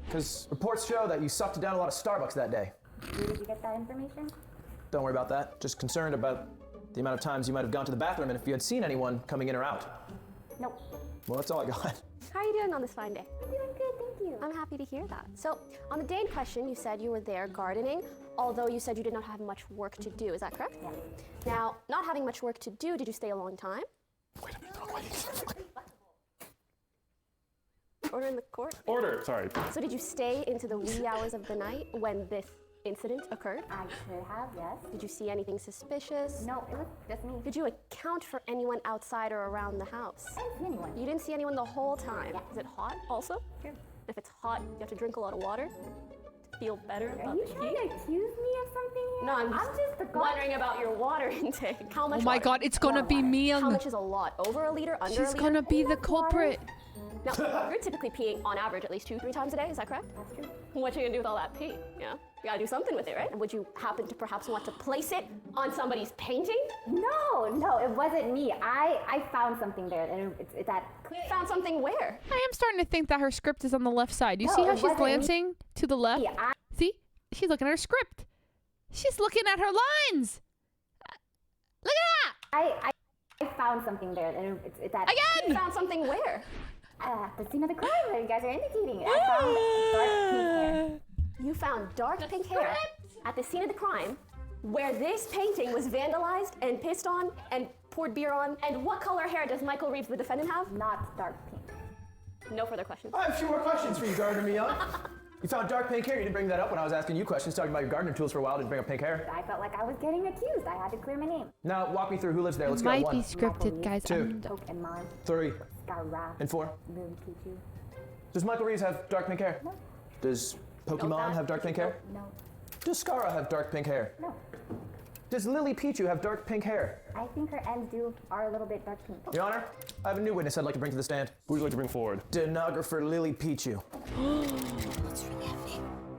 Because reports show that you sucked down a lot of Starbucks that day. Where did you get that information? Don't worry about that. Just concerned about the amount of times you might have gone to the bathroom and if you had seen anyone coming in or out. Nope. Well, that's all I got. How are you doing on this fine day? I'm doing good, thank you. I'm happy to hear that. So, on the day in question, you said you were there gardening, although you said you did not have much work to do. Is that correct? Yeah. Now, not having much work to do, did you stay a long time? Wait a minute. Order in the court? Order, sorry. So did you stay into the wee hours of the night when this incident occurred? I should have, yes. Did you see anything suspicious? No, it was just me. Did you account for anyone outside or around the house? I didn't see anyone. You didn't see anyone the whole time? Yeah. Is it hot also? True. If it's hot, you have to drink a lot of water to feel better Are about you the trying heat? to accuse me of something here? No, I'm just the wondering about your water intake. How much Oh my water? god, it's gonna be me. How much is a lot? Over a liter? Under a She's liter? gonna be the culprit. Now, you're typically peeing on average at least 2-3 times a day, is that correct? That's true. What are you gonna do with all that pee? Yeah, you gotta do something with it, right? And would you happen to perhaps want to place it on somebody's painting? No, it wasn't me. I found something there, and it's that. You found something where? I am starting to think that her script is on the left side. You No, see how it she's wasn't me. glancing to the left? Yeah, See? She's looking at her script. She's looking at her lines. Look at that! I found something there, and it's that. Again! You found something where? The scene of the crime that you guys are indicating. I found dark pink hair. You found dark pink hair at the scene of the crime where this painting was vandalized and pissed on and poured beer on. And what color hair does Michael Reeves, the defendant, have? Not dark pink. No further questions. I have a few more questions for you, Gardner Young. You found dark pink hair. You didn't bring that up when I was asking you questions, talking about your gardening tools for a while. Didn't bring up pink hair. I felt like I was getting accused. I had to clear my name. Now, walk me through who lives there. Let's It go. might 1, be scripted, guys. 2, Poke and Mars, 3, Scarra, and 4. Lily Pichu. Does Michael Reeves have dark pink hair? No. Does Pokemon have dark pink hair? No. Does Scarra have dark pink hair? No. Does Lily Pichu have dark pink hair? I think her ends are a little bit dark pink. Your Honor, I have a new witness I'd like to bring to the stand. Who would you like to bring forward? Stenographer Lily Pichu.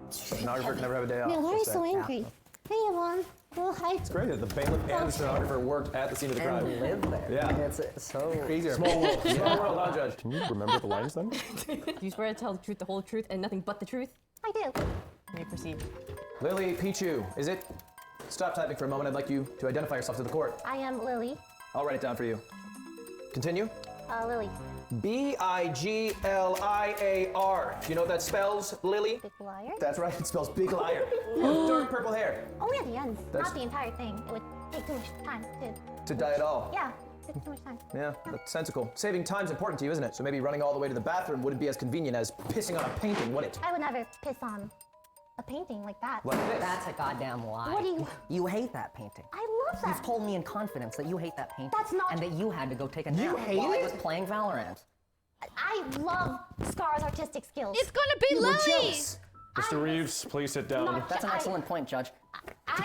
Stenographer can never have a day off. No, why are you Just so saying. angry? Hey, Yvonne. Well, hi. It's great that the bailiff and the stenographer worked at the scene of the crime. And live there. Yeah. It's so Crazy. Small world. Small world, huh, Judge? Can you remember the lines then? Do you swear to tell the truth, the whole truth, and nothing but the truth? I do. You may proceed. Lily Pichu, is it? Stop typing for a moment. I'd like you to identify yourself to the court. I am Lily. I'll write it down for you. Continue. Lily. B-I-G-L-I-A-R. Do you know what that spells, Lily? Big liar? That's right, it spells big liar. You have dark purple hair. Only at the end, That's- not the entire thing. It would take too much time to. To dye it all. Yeah, take too much time. Yeah, that's sensical. Saving time's important to you, isn't it? So maybe running all the way to the bathroom wouldn't be as convenient as pissing on a painting, would it? I would never piss on a painting like that. Like this. That's a goddamn lie. What do you- You hate that painting. I love that. You've told me in confidence that you hate that painting. That's not- And that you had to go take a nap You hate while I it? was playing Valorant. I love Scar's artistic skills. It's gonna be You were Lily. jealous. Mr. Reeves, please sit down. That's an excellent point, Judge.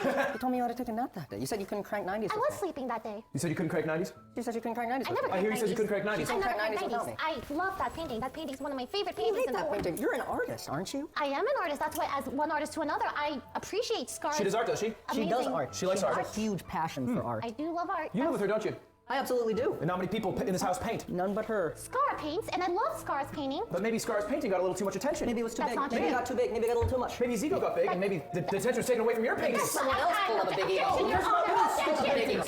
You told me you had to take a nap that day. You said you couldn't crank 90s. I was sleeping that day. You said you couldn't crank 90s? You said you couldn't crank 90s. I never I cranked hear you said you 90s. couldn't crank 90s. I never crank cranked 90s without 90s. me. I love that painting. That painting's one of my favorite You paintings hate in the that world. painting. You're an artist, aren't you? I am an artist. That's why, as one artist to another, I appreciate Scar's. She does art, does she? She does Amazing. art. She likes art. has a huge passion for art. I do love art. You live with her, don't you? I absolutely do. And not many people in this house paint. None but her. Scar paints, and I love Scar's painting. But maybe Scar's painting got a little too much attention. Maybe it was too That's big. not Maybe true. it got too big. Maybe it got a little too much. Maybe his ego got big, and maybe the attention was taken away from your painting. There's someone else full of a big ego. There's no one full of a big ego.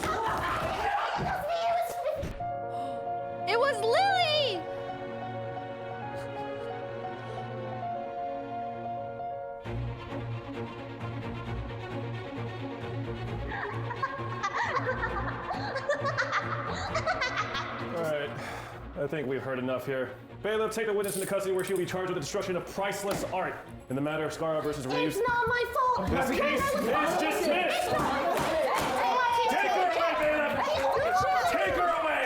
It was Lily. All right, I think we've heard enough here. Bailiff, take the witness into custody where she'll be charged with the destruction of priceless art in the matter of Scarra versus Reeves. It's not my fault. This case is dismissed. Take her away, Bailiff! Take her away!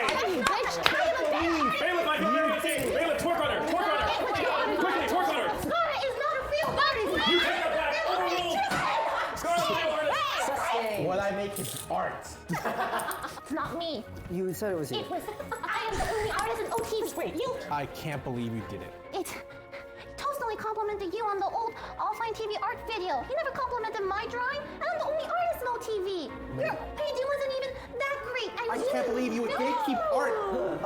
Bailiff, I can hear anything! Bailiff, twerk on her! Twerk on her! Quickly, twerk on her! Scar is not a real artist. You take that back! Overruled! Scarra's the real artist! What I make is art. It's not me. You said it was you. It was. I am the only artist in OTV. Wait, you. I can't believe you did it. Toast only complimented you on the old Offline TV art video. He never complimented my drawing. I'm the only artist in OTV. Your painting wasn't even that great. I can't believe you would gatekeep art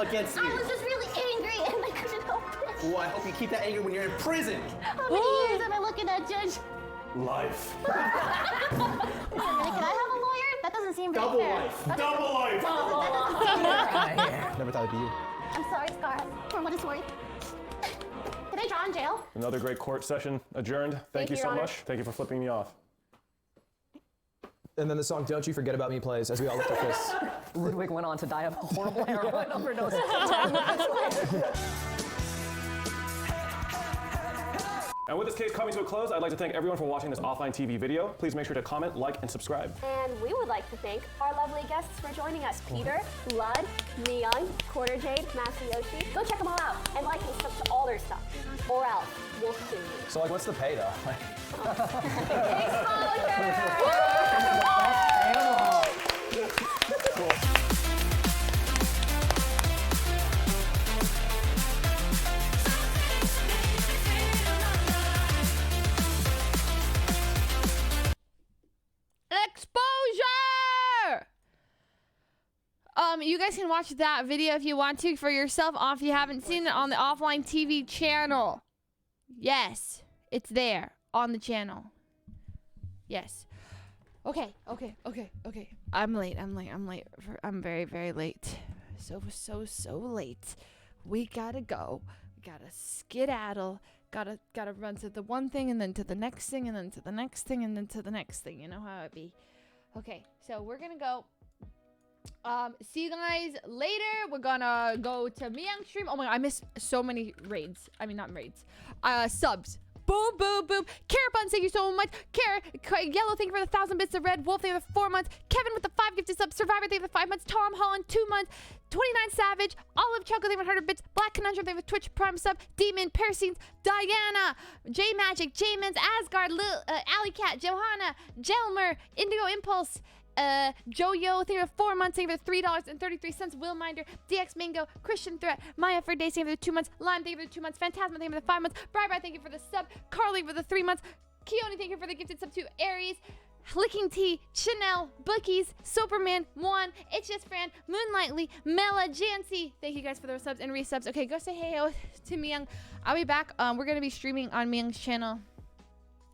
against me. I was just really angry and I couldn't help it. Well, I hope you keep that anger when you're in prison. How many years am I looking at, Judge? Life. Wait a minute, can I have a lawyer? That doesn't seem very Double fair. life. That Double doesn't- life. That doesn't seem fair. Never thought it'd be you. I'm sorry, Scar, for what it's worth. Can I draw in jail? Another great court session adjourned. Thank you you, so Your Honor. much. Thank you for flipping me off. And then the song Don't You Forget About Me plays as we all lift our fists. Ludwig went on to die of a horrible heroin overdose. And with this case coming to a close, I'd like to thank everyone for watching this offline TV video. Please make sure to comment, like, and subscribe. And we would like to thank our lovely guests for joining us. Peter, Lud, Miyoung, Quarter Jade, Masayoshi. Go check them all out and like and sub to all their stuff. Or else we'll sue you. So like, what's the pay though? Exposure! You guys can watch that video if you want to for yourself if you haven't seen it on the Offline TV channel. Yes, it's there on the channel. Yes. Okay. I'm late. I'm very, very late. So late. We gotta go. We gotta skedaddle. Gotta run to the one thing and then to the next thing and then to the next thing and then to the next thing. You know how it be. Okay, so we're gonna go. See you guys later. We're gonna go to Miyoung stream. Oh my god, I missed so many raids. I mean, not raids. Subs. Boom, boom, boom. Carrot Buns, thank you so much. Yellow, thank you for the 1,000 bits of red. Wolf, thank you for 4 months. Kevin with the 5 gifted subs. Survivor, thank you for 5 months. Tom Holland, 2 months. 29 Savage. Olive Chocolate, thank you for 100 bits. Black Conundrum, thank you for Twitch Prime sub. Demon, Parascenes, Diana, J Magic, J-Mans, Asgard, Alley Cat, Johanna, Jelmer, Indigo Impulse. Joyo, thank you for 4 months, thank you for $3.33. Will Minder, DX Mango, Christian Threat, Maya for Days, thank you for the 2 months. Lime, thank you for the 2 months. Phantasma, thank you for the 5 months. Bri, thank you for the sub. Carly for the 3 months. Keone, thank you for the gifted sub to Aries. Licking Tea, Chanel, Bookies, Superman, Juan, It's Just Fran, Moonlightly, Mela, Jancy. Thank you guys for those subs and resubs. Okay, go say hey to Miyoung. I'll be back. We're gonna be streaming on Miyoung's channel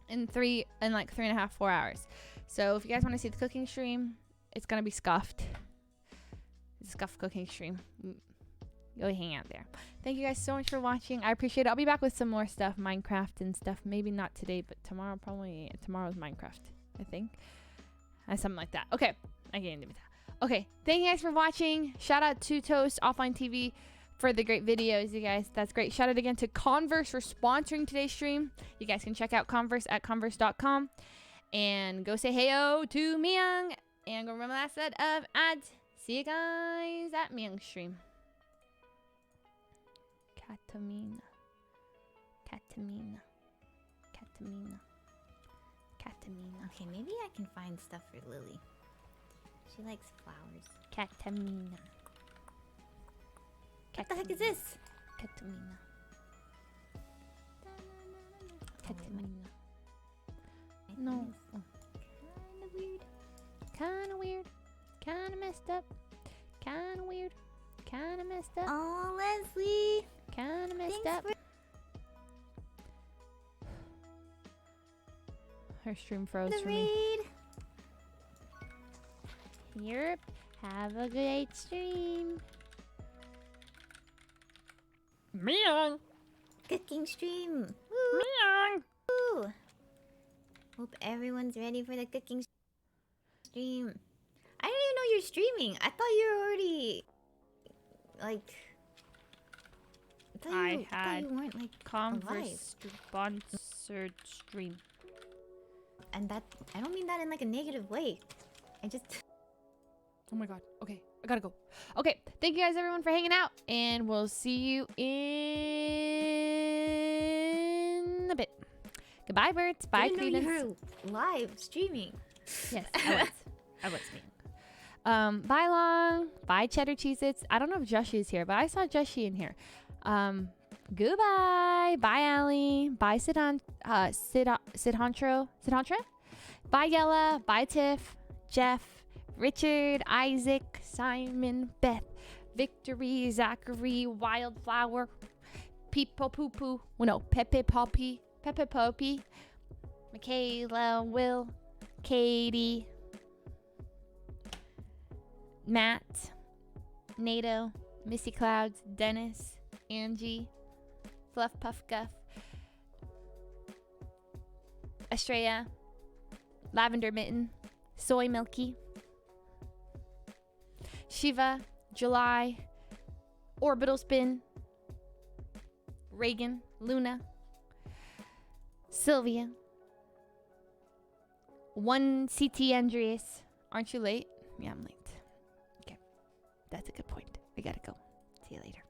in 3.5, 4 hours. So if you guys want to see the cooking stream, it's gonna be scuffed. It's a scuffed cooking stream. Go hang out there. Thank you guys so much for watching. I appreciate it. I'll be back with some more stuff, Minecraft and stuff. Maybe not today, but tomorrow probably. Tomorrow's Minecraft, I think. Something like that. Okay. I can't do that. Okay. Thank you guys for watching. Shout out to Toast Offline TV for the great videos, you guys. That's great. Shout out again to Converse for sponsoring today's stream. You guys can check out Converse at converse.com. And go say heyo to Miyoung. And go remember that set of ads. See you guys at Miyoung stream. Katamina. Okay, maybe I can find stuff for Lily. She likes flowers. Katamina. What the heck is this? Katamina. No. Kinda weird. Kinda weird. Kinda messed up. Kinda weird. Kinda messed up. Oh, Leslie. Kinda messed up. Her stream froze for me. Yep. Have a great stream. Miyoung. Cooking stream. Miyoung. Woo. Hope everyone's ready for the cooking stream. I didn't even know you're streaming. I thought you were already like. I thought had you weren't like Converse sponsored stream. And that I don't mean that in like a negative way. I just. Oh my god. Okay, I gotta go. Okay, thank you guys everyone for hanging out, and we'll see you in a bit. Goodbye, birds. Bye, Didn't know you Credence. were live streaming. Yes, I was streaming. Bye, Long. Bye, Cheddar Cheez-Its. I don't know if Joshi is here, but I saw Joshi in here. Goodbye. Bye, Allie. Bye, Sidhantro. Bye, Yella. Bye, Tiff. Jeff. Richard. Isaac. Simon. Beth. Victory. Zachary. Wildflower. Peepo Poo Poo. Well, no, Pepe Poppy. Pepe Poppy. Michaela, Will, Katie, Matt, NATO, Missy Clouds, Dennis, Angie, Fluff Puff Guff, Estrella, Lavender Mitten, Soy Milky, Shiva, July, Orbital Spin, Reagan, Luna, Sylvia, one CT Andreas. Aren't you late? Yeah, I'm late. Okay. That's a good point. I gotta go. See you later.